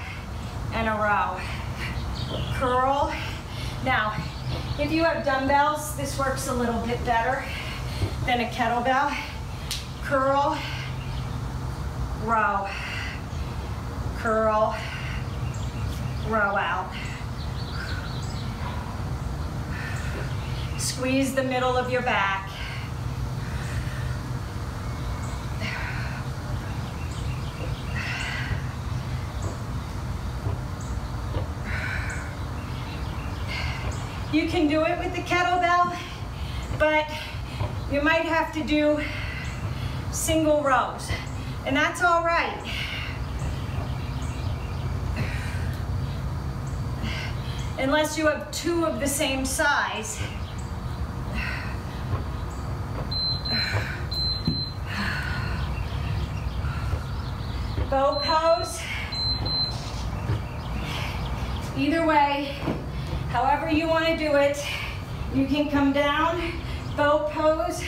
and a row. Curl. Now, if you have dumbbells, this works a little bit better than a kettlebell. Curl, row. Curl, row out. Squeeze the middle of your back. You can do it with the kettlebell, but you might have to do single rows, and that's all right. Unless you have two of the same size. Bow pose. Either way, however you want to do it, you can come down, bow pose,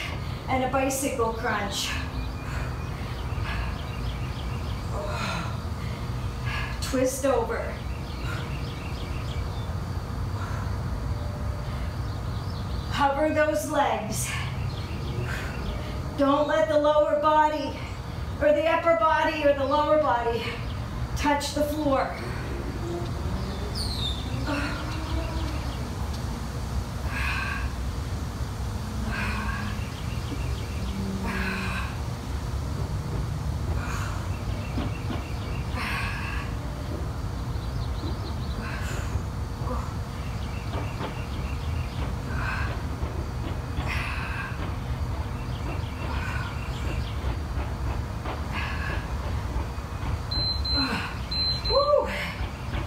and a bicycle crunch. Twist over. Hover those legs. Don't let the lower body or the upper body or the lower body touch the floor.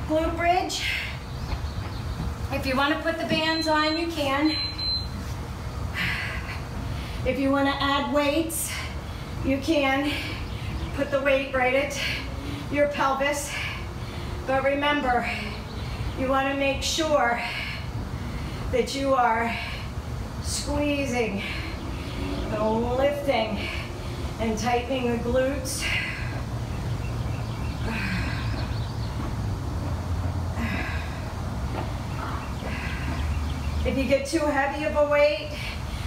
Glute bridge. If you want to put the bands on, you can. If you want to add weights, you can. Put the weight right at your pelvis. But remember, you want to make sure that you are squeezing and lifting and tightening the glutes. If you get too heavy of a weight,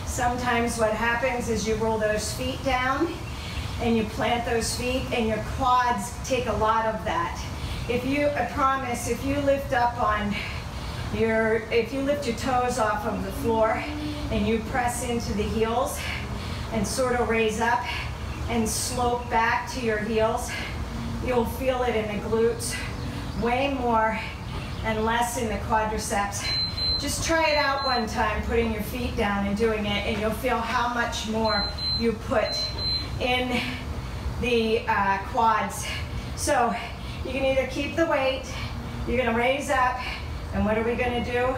sometimes what happens is you roll those feet down and you plant those feet and your quads take a lot of that. I promise, if you lift up on if you lift your toes off of the floor and you press into the heels and sort of raise up and slope back to your heels, you'll feel it in the glutes way more and less in the quadriceps. Just try it out one time, putting your feet down and doing it, and you'll feel how much more you put in the quads. So you can either keep the weight, you're gonna raise up, and what are we gonna do?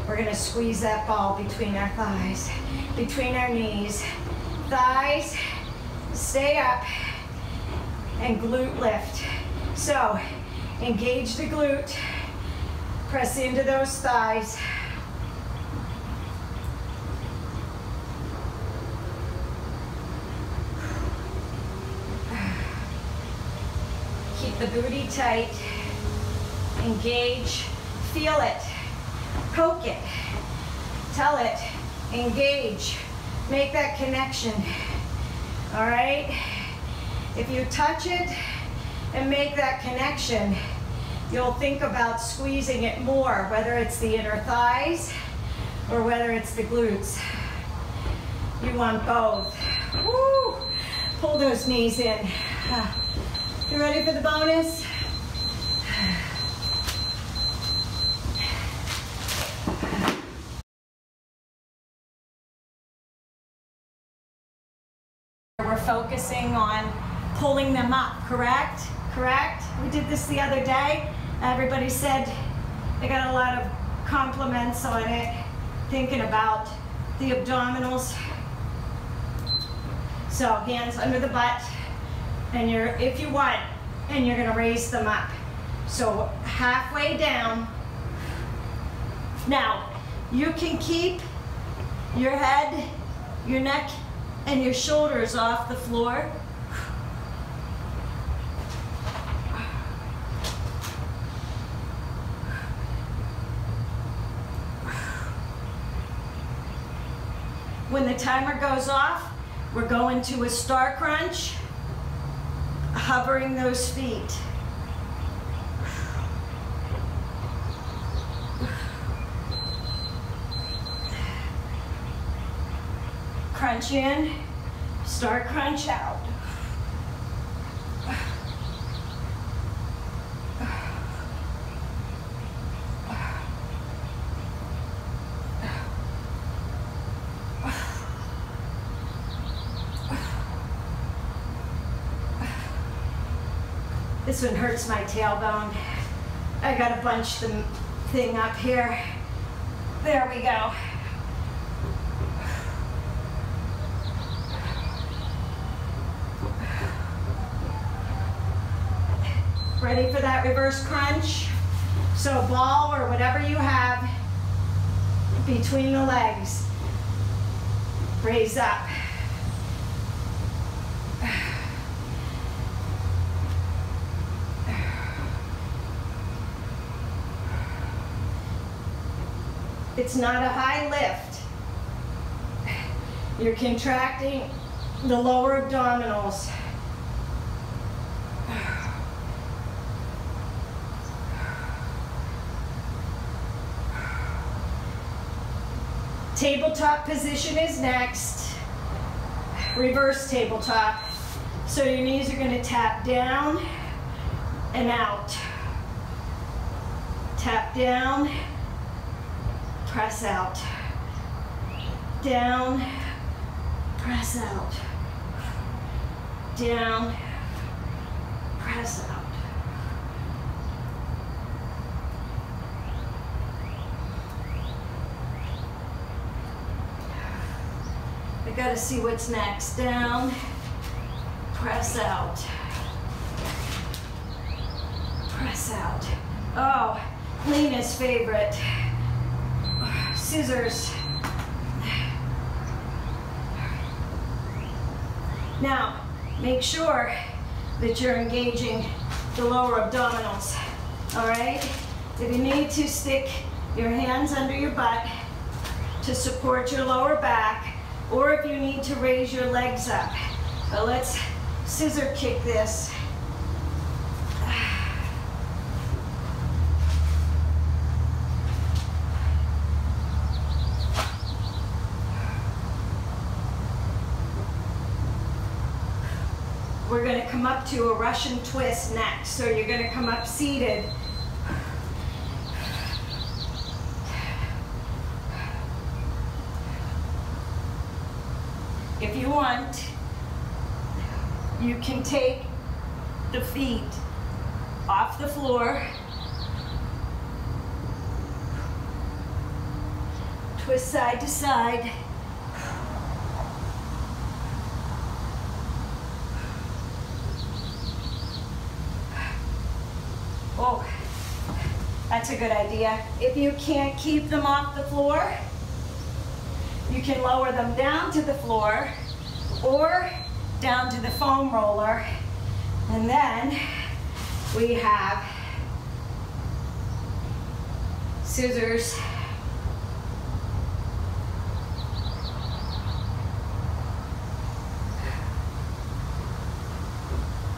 We're gonna squeeze that ball between our thighs, between our knees. Thighs, stay up, and glute lift. So engage the glute, press into those thighs. Keep the booty tight. Engage. Feel it. Poke it. Tell it. Engage. Make that connection. All right? If you touch it and make that connection, you'll think about squeezing it more, whether it's the inner thighs or whether it's the glutes. You want both. Woo! Pull those knees in. You ready for the bonus? We're focusing on pulling them up, correct? Correct? We did this the other day. Everybody said they got a lot of compliments on it, thinking about the abdominals. So hands under the butt, and if you want, and you're gonna raise them up. So halfway down. Now, you can keep your head, your neck, and your shoulders off the floor. When the timer goes off, we're going to a star crunch, hovering those feet. Crunch in, star crunch out. This one hurts my tailbone. I gotta bunch the thing up here. There we go. Ready for that reverse crunch? So ball or whatever you have between the legs. Raise up. It's not a high lift. You're contracting the lower abdominals. Tabletop position is next. Reverse tabletop. So your knees are going to tap down and out. Tap down, press out. Down, press out. Down, press out. I gotta see what's next. Down, press out. Press out. Oh, Lena's favorite. Scissors. Now, make sure that you're engaging the lower abdominals, all right? If you need to, stick your hands under your butt to support your lower back, or if you need to raise your legs up. But let's scissor kick this. We're going to come up to a Russian twist next. So you're going to come up seated. If you want, you can take the feet off the floor, twist side to side. Oh, that's a good idea. If you can't keep them off the floor, you can lower them down to the floor or down to the foam roller. And then we have scissors.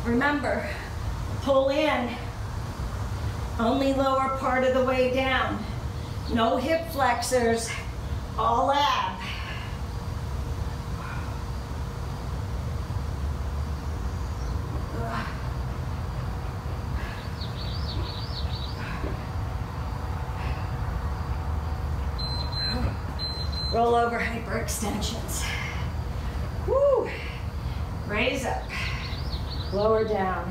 Remember, pull in only lower part of the way down. No hip flexors, all ab. Roll over hyperextensions. Woo! Raise up, lower down.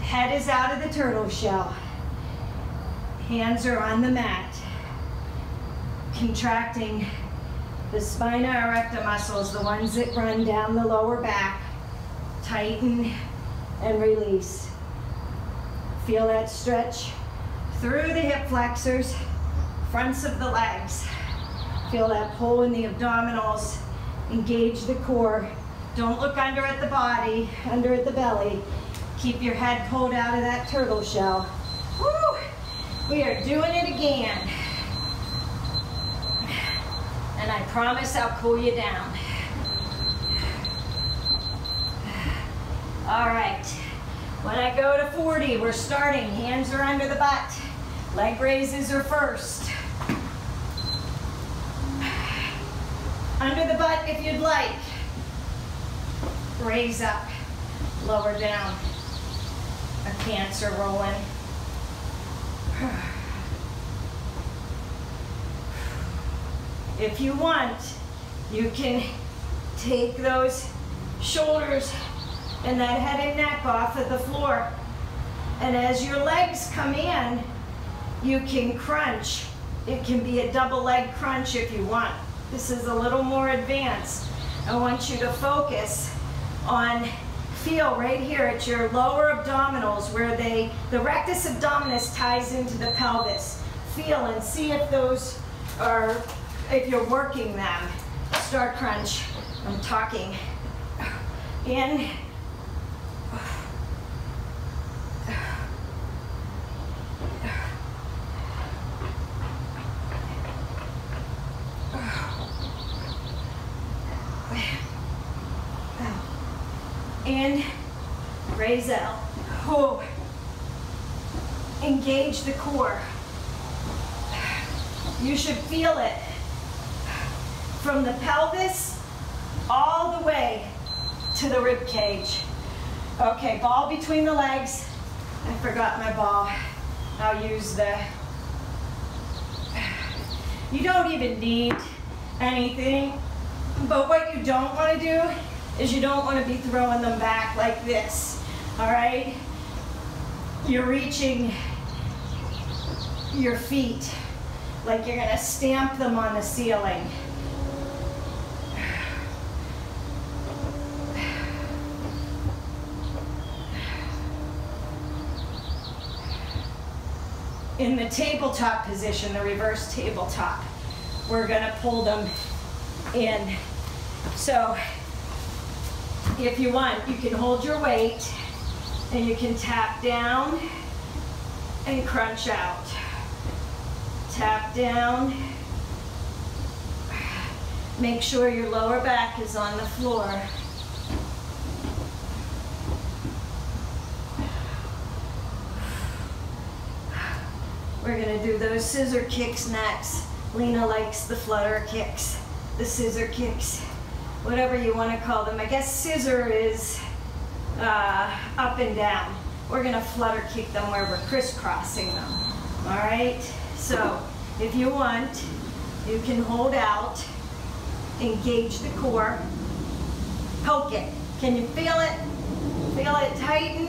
Head is out of the turtle shell. Hands are on the mat. Contracting the spina erecta muscles, the ones that run down the lower back. Tighten and release. Feel that stretch through the hip flexors, fronts of the legs. Feel that pull in the abdominals. Engage the core. Don't look under at the body, under at the belly. Keep your head pulled out of that turtle shell. Woo! We are doing it again. And I promise I'll cool you down. All right. When I go to 40, we're starting. Hands are under the butt. Leg raises are first. Under the butt if you'd like. Raise up, lower down. A cancer rolling. If you want, you can take those shoulders and that head and neck off of the floor. And as your legs come in, you can crunch. It can be a double leg crunch if you want. This is a little more advanced. I want you to focus on, feel right here at your lower abdominals where the rectus abdominis ties into the pelvis. Feel and see if those are, if you're working them. Start crunch. I'm talking. In. In, raise out. Oh. Engage the core. You should feel it. from the pelvis all the way to the rib cage. Okay, ball between the legs. I forgot my ball. I'll use the, you don't even need anything, but what you don't want to do is you don't want to be throwing them back like this, all right? You're reaching your feet like you're gonna stamp them on the ceiling. In the tabletop position, the reverse tabletop, we're gonna pull them in. So if you want, you can hold your weight and you can tap down and crunch out. Tap down. Make sure your lower back is on the floor. We're gonna do those scissor kicks next. Lena likes the flutter kicks, the scissor kicks, whatever you want to call them. I guess scissor is up and down. We're gonna flutter kick them where we're crisscrossing them. All right, so if you want, you can hold out, engage the core, poke it. Can you feel it? Feel it tighten?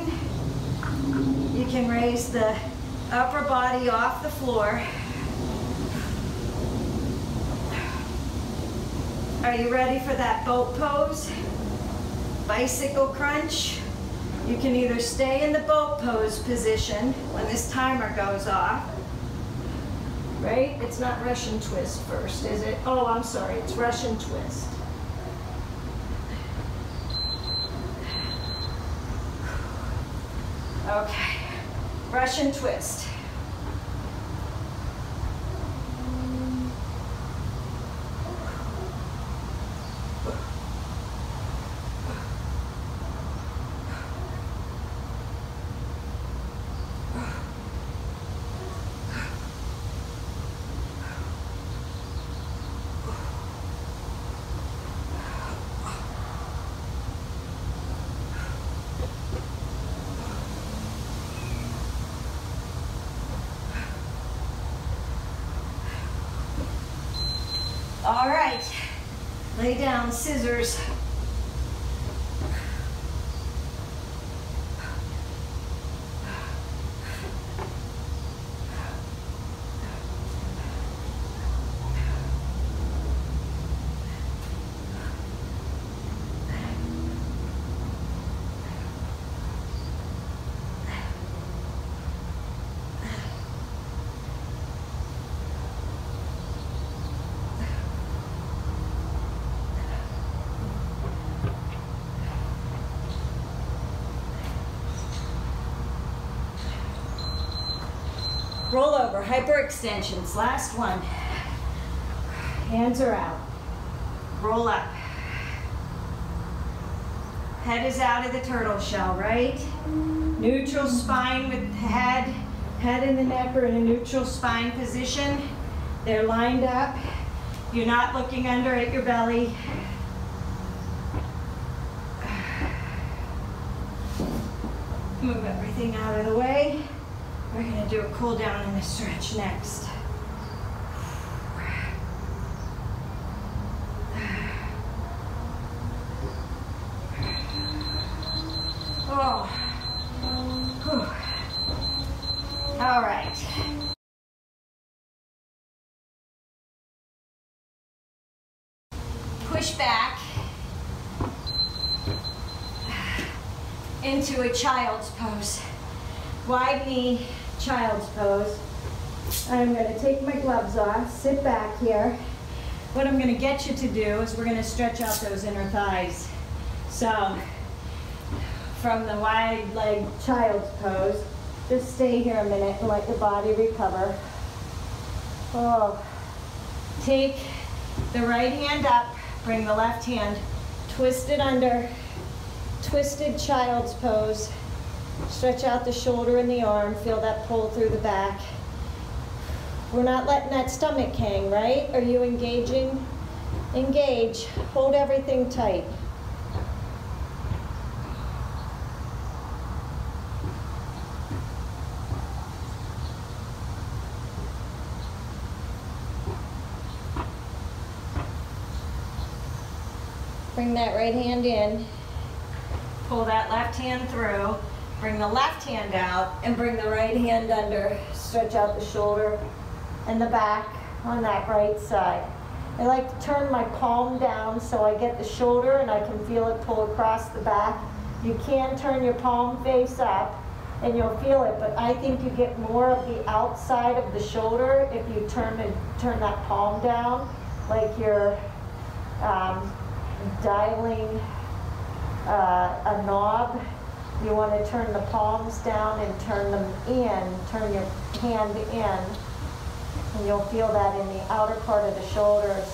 You can raise the upper body off the floor. Are you ready for that boat pose? Bicycle crunch. You can either stay in the boat pose position when this timer goes off, right? It's not Russian twist first, is it? Oh, I'm sorry, it's Russian twist. Okay, Russian twist. All right, lay down, scissors. Roll over, hyperextensions, last one. Hands are out. Roll up. Head is out of the turtle shell, right? Neutral spine with head. Head and the neck are in a neutral spine position. They're lined up. You're not looking under at your belly. Move everything out of the way. We're gonna do a cool down and a stretch next. Oh. Whew. All right. Push back into a child's pose. Wide knee, child's pose. I'm going to take my gloves off, sit back here. What I'm going to get you to do is we're going to stretch out those inner thighs. So, from the wide leg child's pose, just stay here a minute and let your body recover. Oh. Take the right hand up, bring the left hand, twist it under, twisted child's pose. Stretch out the shoulder and the arm, feel that pull through the back. We're not letting that stomach hang, right? Are you engaging Engage, hold everything tight. Bring that right hand in, pull that left hand through, bring the left hand out, and bring the right hand under. Stretch out the shoulder and the back on that right side. I like to turn my palm down so I get the shoulder and I can feel it pull across the back. You can turn your palm face up and you'll feel it, but I think you get more of the outside of the shoulder if you turn that palm down, like you're dialing a knob. You want to turn the palms down and turn them in, turn your hand in, and you'll feel that in the outer part of the shoulders.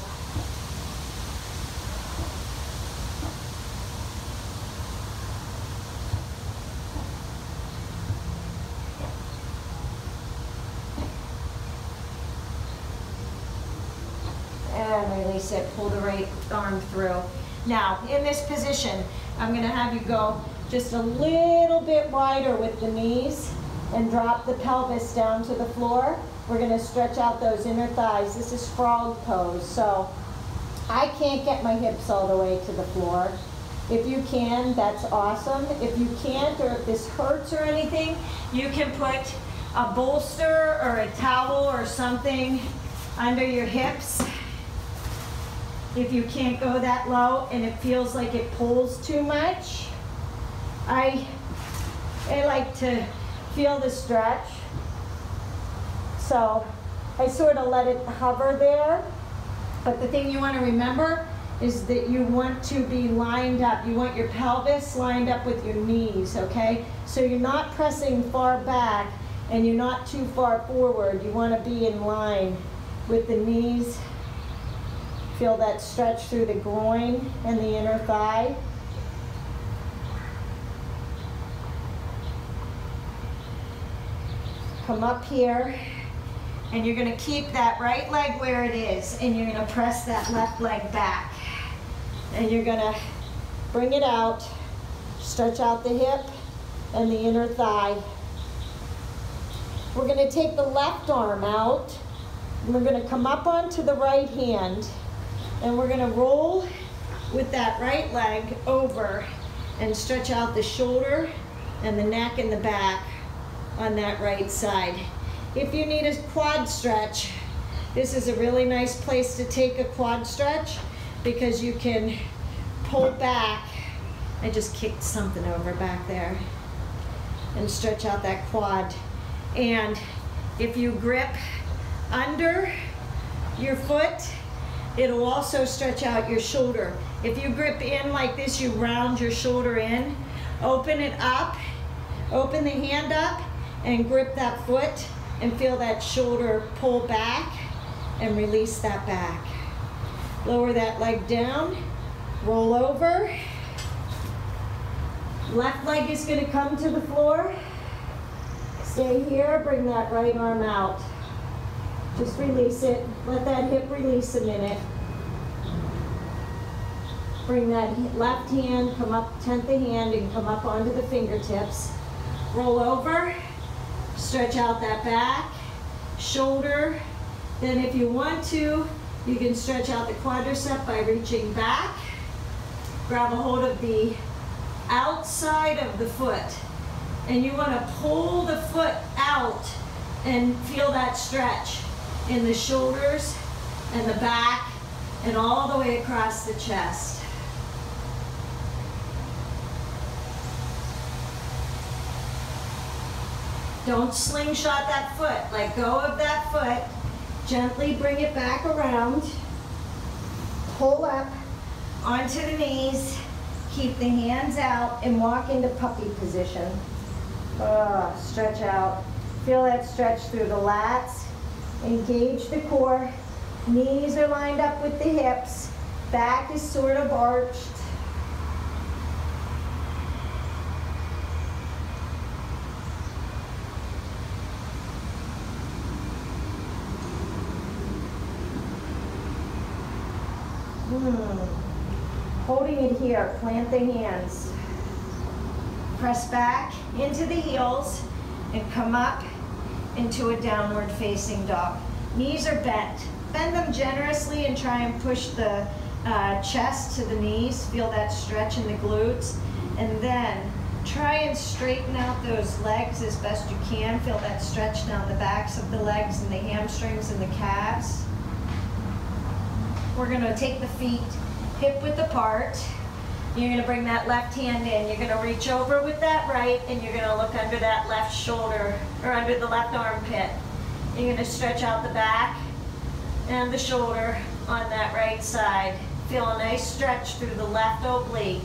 And release it, pull the right arm through. Now, in this position, I'm going to have you go just a little bit wider with the knees and drop the pelvis down to the floor. We're going to stretch out those inner thighs. This is frog pose, so I can't get my hips all the way to the floor. If you can, that's awesome. If you can't, or if this hurts or anything, you can put a bolster or a towel or something under your hips. If you can't go that low and it feels like it pulls too much, I like to feel the stretch. So I sort of let it hover there. But the thing you want to remember is that you want to be lined up. You want your pelvis lined up with your knees, okay? So you're not pressing far back and you're not too far forward. You want to be in line with the knees. Feel that stretch through the groin and the inner thigh. Come up here, and you're going to keep that right leg where it is, and you're going to press that left leg back. And you're going to bring it out, stretch out the hip and the inner thigh. We're going to take the left arm out, and we're going to come up onto the right hand, and we're going to roll with that right leg over and stretch out the shoulder and the neck and the back on that right side. If you need a quad stretch, this is a really nice place to take a quad stretch because you can pull back. I just kicked something over back there, and stretch out that quad. And if you grip under your foot, it'll also stretch out your shoulder. If you grip in like this, you round your shoulder in. Open it up, open the hand up, and grip that foot and feel that shoulder pull back and release that back. Lower that leg down, roll over. Left leg is going to come to the floor. Stay here, bring that right arm out. Just release it, let that hip release a minute. Bring that left hand, come up, tent the hand and come up onto the fingertips. Roll over. Stretch out that back, shoulder. Then if you want to, you can stretch out the quadricep by reaching back. Grab a hold of the outside of the foot. And you want to pull the foot out and feel that stretch in the shoulders and the back and all the way across the chest. Don't slingshot that foot. Let go of that foot. Gently bring it back around. Pull up onto the knees. Keep the hands out and walk into puppy position. Stretch out. Feel that stretch through the lats. Engage the core. Knees are lined up with the hips. Back is sort of arched. Holding it here, plant the hands. Press back into the heels and come up into a downward facing dog. Knees are bent. Bend them generously and try and push the chest to the knees. Feel that stretch in the glutes. And then try and straighten out those legs as best you can. Feel that stretch down the backs of the legs and the hamstrings and the calves. We're gonna take the feet hip width apart. You're gonna bring that left hand in. You're gonna reach over with that right, and you're gonna look under that left shoulder, or under the left armpit. You're gonna stretch out the back and the shoulder on that right side. Feel a nice stretch through the left oblique.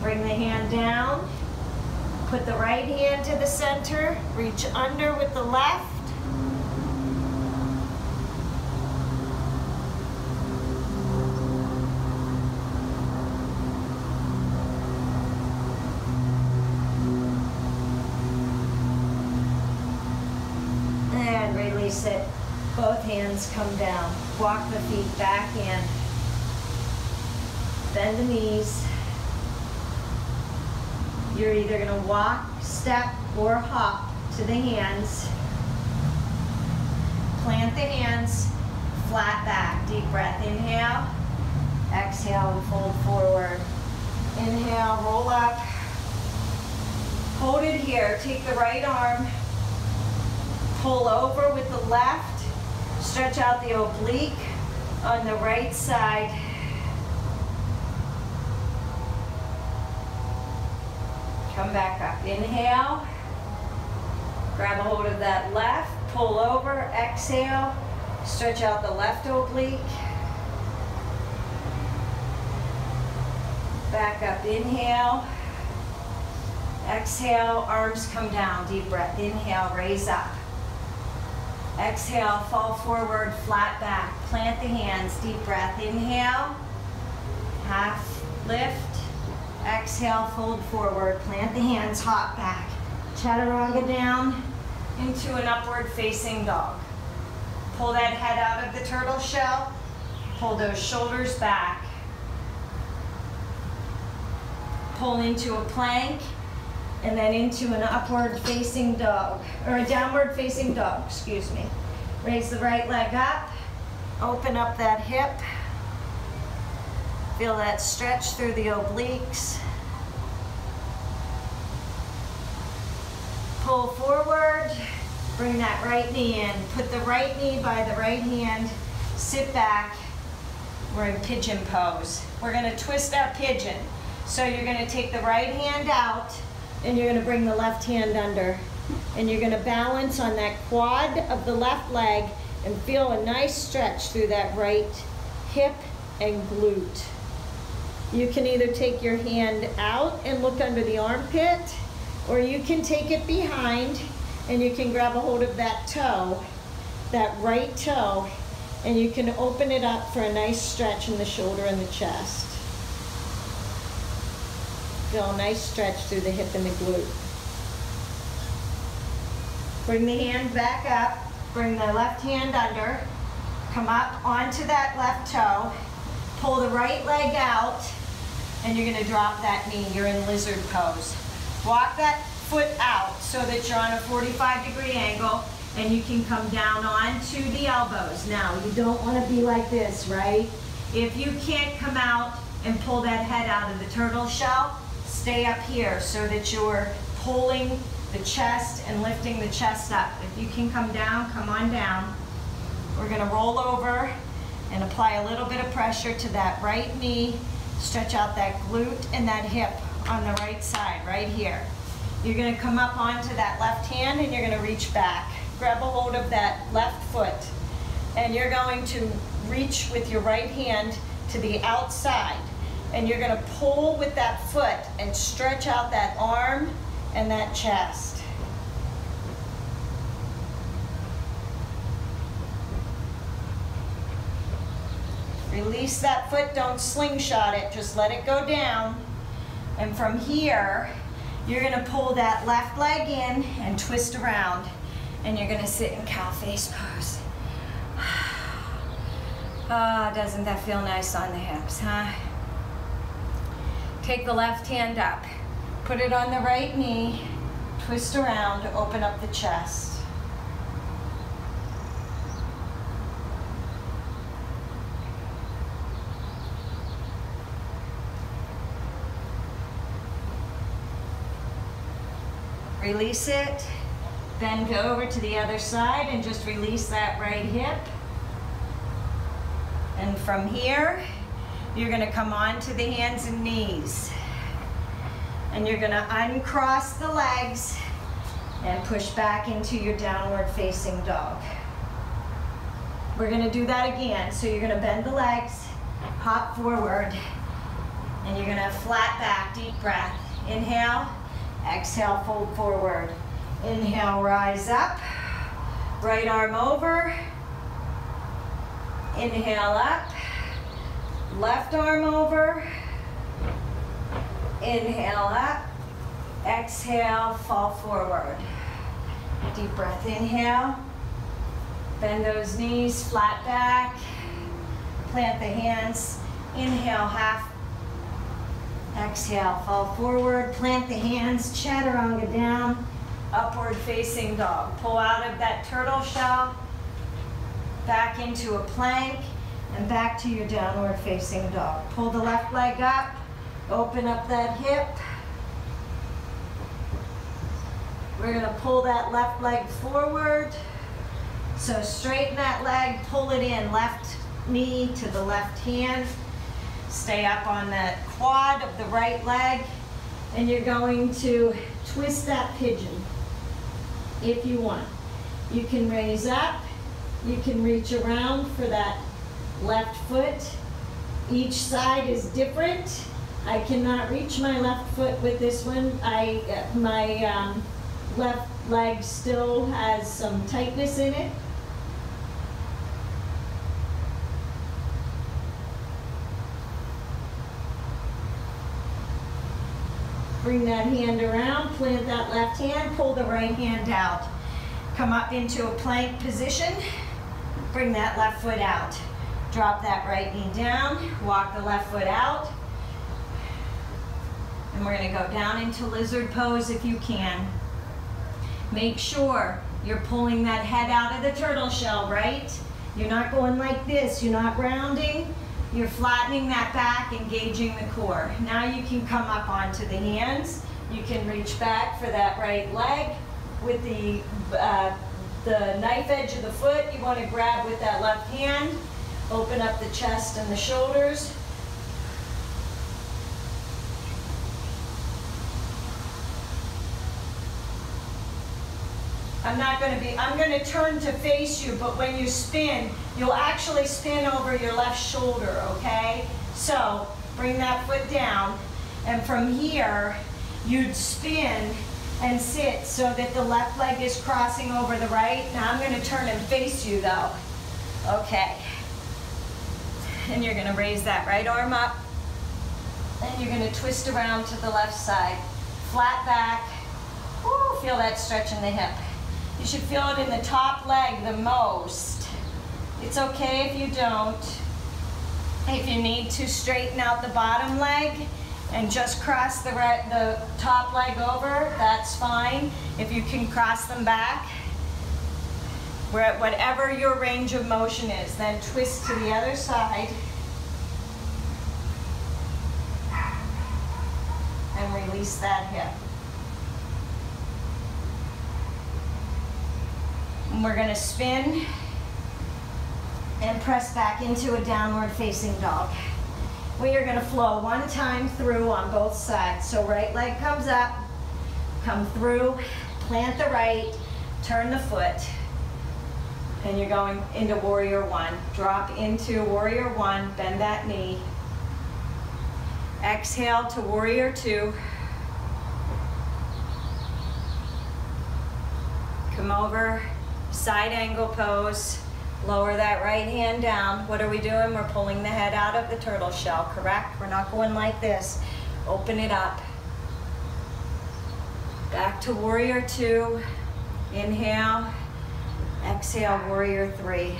Bring the hand down. Put the right hand to the center. Reach under with the left. And release it. Both hands come down. Walk the feet back in. Bend the knees. You're either going to walk, step, or hop to the hands. Plant the hands, flat back. Deep breath. Inhale. Exhale and fold forward. Inhale, roll up. Hold it here. Take the right arm. Pull over with the left. Stretch out the oblique on the right side. Come back up. Inhale. Grab a hold of that left. Pull over. Exhale. Stretch out the left oblique. Back up. Inhale. Exhale. Arms come down. Deep breath. Inhale. Raise up. Exhale. Fall forward. Flat back. Plant the hands. Deep breath. Inhale. Half lift. Exhale, fold forward, plant the hands, hop back. Chaturanga down into an upward facing dog. Pull that head out of the turtle shell. Pull those shoulders back. Pull into a plank and then into an upward facing dog, or a downward facing dog, excuse me. Raise the right leg up, open up that hip. Feel that stretch through the obliques. Pull forward, bring that right knee in. Put the right knee by the right hand, sit back. We're in pigeon pose. We're gonna twist our pigeon. So you're gonna take the right hand out and you're gonna bring the left hand under. And you're gonna balance on that quad of the left leg and feel a nice stretch through that right hip and glute. You can either take your hand out and look under the armpit, or you can take it behind and you can grab a hold of that toe, that right toe, and you can open it up for a nice stretch in the shoulder and the chest. Feel a nice stretch through the hip and the glute. Bring the hand back up, bring the left hand under, come up onto that left toe, pull the right leg out, and you're gonna drop that knee. You're in lizard pose. Walk that foot out so that you're on a 45-degree angle and you can come down onto the elbows. Now, you don't wanna be like this, right? If you can't come out and pull that head out of the turtle shell, stay up here so that you're pulling the chest and lifting the chest up. If you can come down, come on down. We're gonna roll over and apply a little bit of pressure to that right knee. Stretch out that glute and that hip on the right side, right here. You're gonna come up onto that left hand and you're gonna reach back. Grab a hold of that left foot and you're going to reach with your right hand to the outside and you're gonna pull with that foot and stretch out that arm and that chest. Release that foot, don't slingshot it, just let it go down. And from here, you're gonna pull that left leg in and twist around. And you're gonna sit in cow face pose. Ah, doesn't that feel nice on the hips, huh? Take the left hand up, put it on the right knee, twist around, open up the chest. Release it, then go over to the other side and just release that right hip. And from here, you're gonna come on to the hands and knees. And you're gonna uncross the legs and push back into your downward facing dog. We're gonna do that again. So you're gonna bend the legs, hop forward, and you're gonna flat back, deep breath. Inhale. Exhale, fold forward. Inhale, rise up. Right arm over. Inhale up. Left arm over. Inhale up. Exhale, fall forward. Deep breath, inhale. Bend those knees, flat back. Plant the hands. Inhale, half. Exhale, fall forward, plant the hands, chaturanga down, upward facing dog. Pull out of that turtle shell, back into a plank, and back to your downward facing dog. Pull the left leg up, open up that hip. We're gonna pull that left leg forward. So straighten that leg, pull it in, left knee to the left hand. Stay up on that quad of the right leg, and you're going to twist that pigeon if you want. You can raise up, you can reach around for that left foot. Each side is different. I cannot reach my left foot with this one. My left leg still has some tightness in it. Bring that hand around, plant that left hand, pull the right hand out. Come up into a plank position, bring that left foot out. Drop that right knee down, walk the left foot out. And we're gonna go down into lizard pose if you can. Make sure you're pulling that head out of the turtle shell, right? You're not going like this, you're not rounding. You're flattening that back, engaging the core. Now you can come up onto the hands. You can reach back for that right leg. With the knife edge of the foot, you want to grab with that left hand. Open up the chest and the shoulders. I'm going to turn to face you, but when you spin, you'll actually spin over your left shoulder, okay? So bring that foot down, and from here, you'd spin and sit so that the left leg is crossing over the right. Now I'm going to turn and face you though. Okay. And you're going to raise that right arm up, and you're going to twist around to the left side. Flat back. Woo, feel that stretch in the hip. You should feel it in the top leg the most. It's okay if you don't. If you need to straighten out the bottom leg and just cross the top leg over, that's fine. If you can cross them back, whatever your range of motion is, then twist to the other side and release that hip. And we're going to spin and press back into a downward facing dog. We are going to flow one time through on both sides. So right leg comes up, come through, plant the right, turn the foot, and you're going into warrior one. Drop into warrior one, bend that knee. Exhale to warrior two. Come over. Side angle pose, lower that right hand down. What are we doing? We're pulling the head out of the turtle shell, correct? We're not going like this. Open it up. Back to warrior two. Inhale. Exhale, warrior three.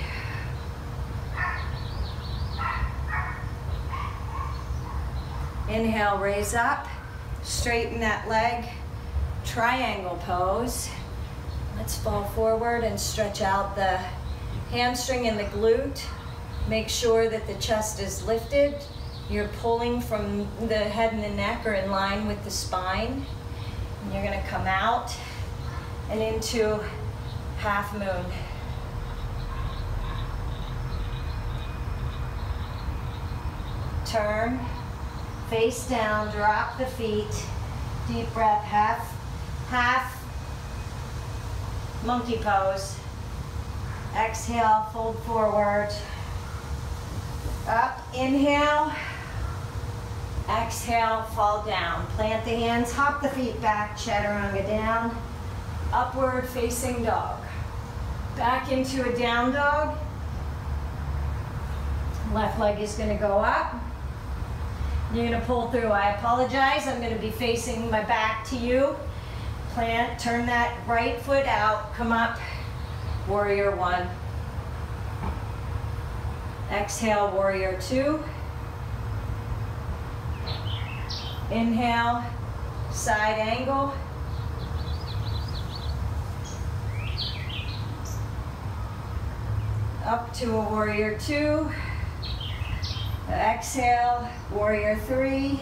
Inhale, raise up, straighten that leg, triangle pose. Let's fall forward and stretch out the hamstring and the glute. Make sure that the chest is lifted. You're pulling from the head and the neck or in line with the spine. And you're gonna come out and into half moon. Turn, face down, drop the feet. Deep breath, half monkey pose. Exhale, fold forward. Up, inhale. Exhale, fall down. Plant the hands, hop the feet back, chaturanga down. Upward facing dog. Back into a down dog. Left leg is gonna go up. You're gonna pull through. I apologize, I'm gonna be facing my back to you. Plant, turn that right foot out, come up, warrior one. Exhale, warrior two. Inhale, side angle. Up to a warrior two. Exhale, warrior three.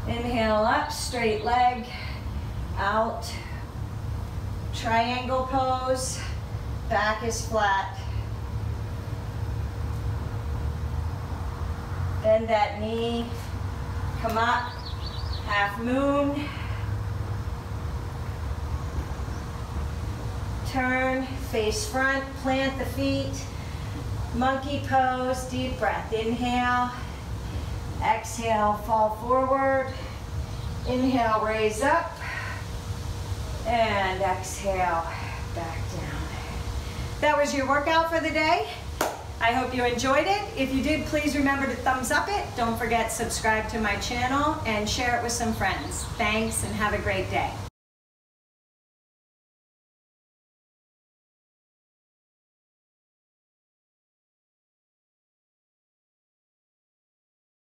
Inhale up, straight leg, out. Triangle pose, back is flat. Bend that knee, come up, half moon. Turn, face front, plant the feet. Monkey pose, deep breath. Inhale, exhale, fall forward. Inhale, raise up. And exhale, back down. That was your workout for the day. I hope you enjoyed it. If you did, please remember to thumbs up it. Don't forget, subscribe to my channel and share it with some friends. Thanks and have a great day.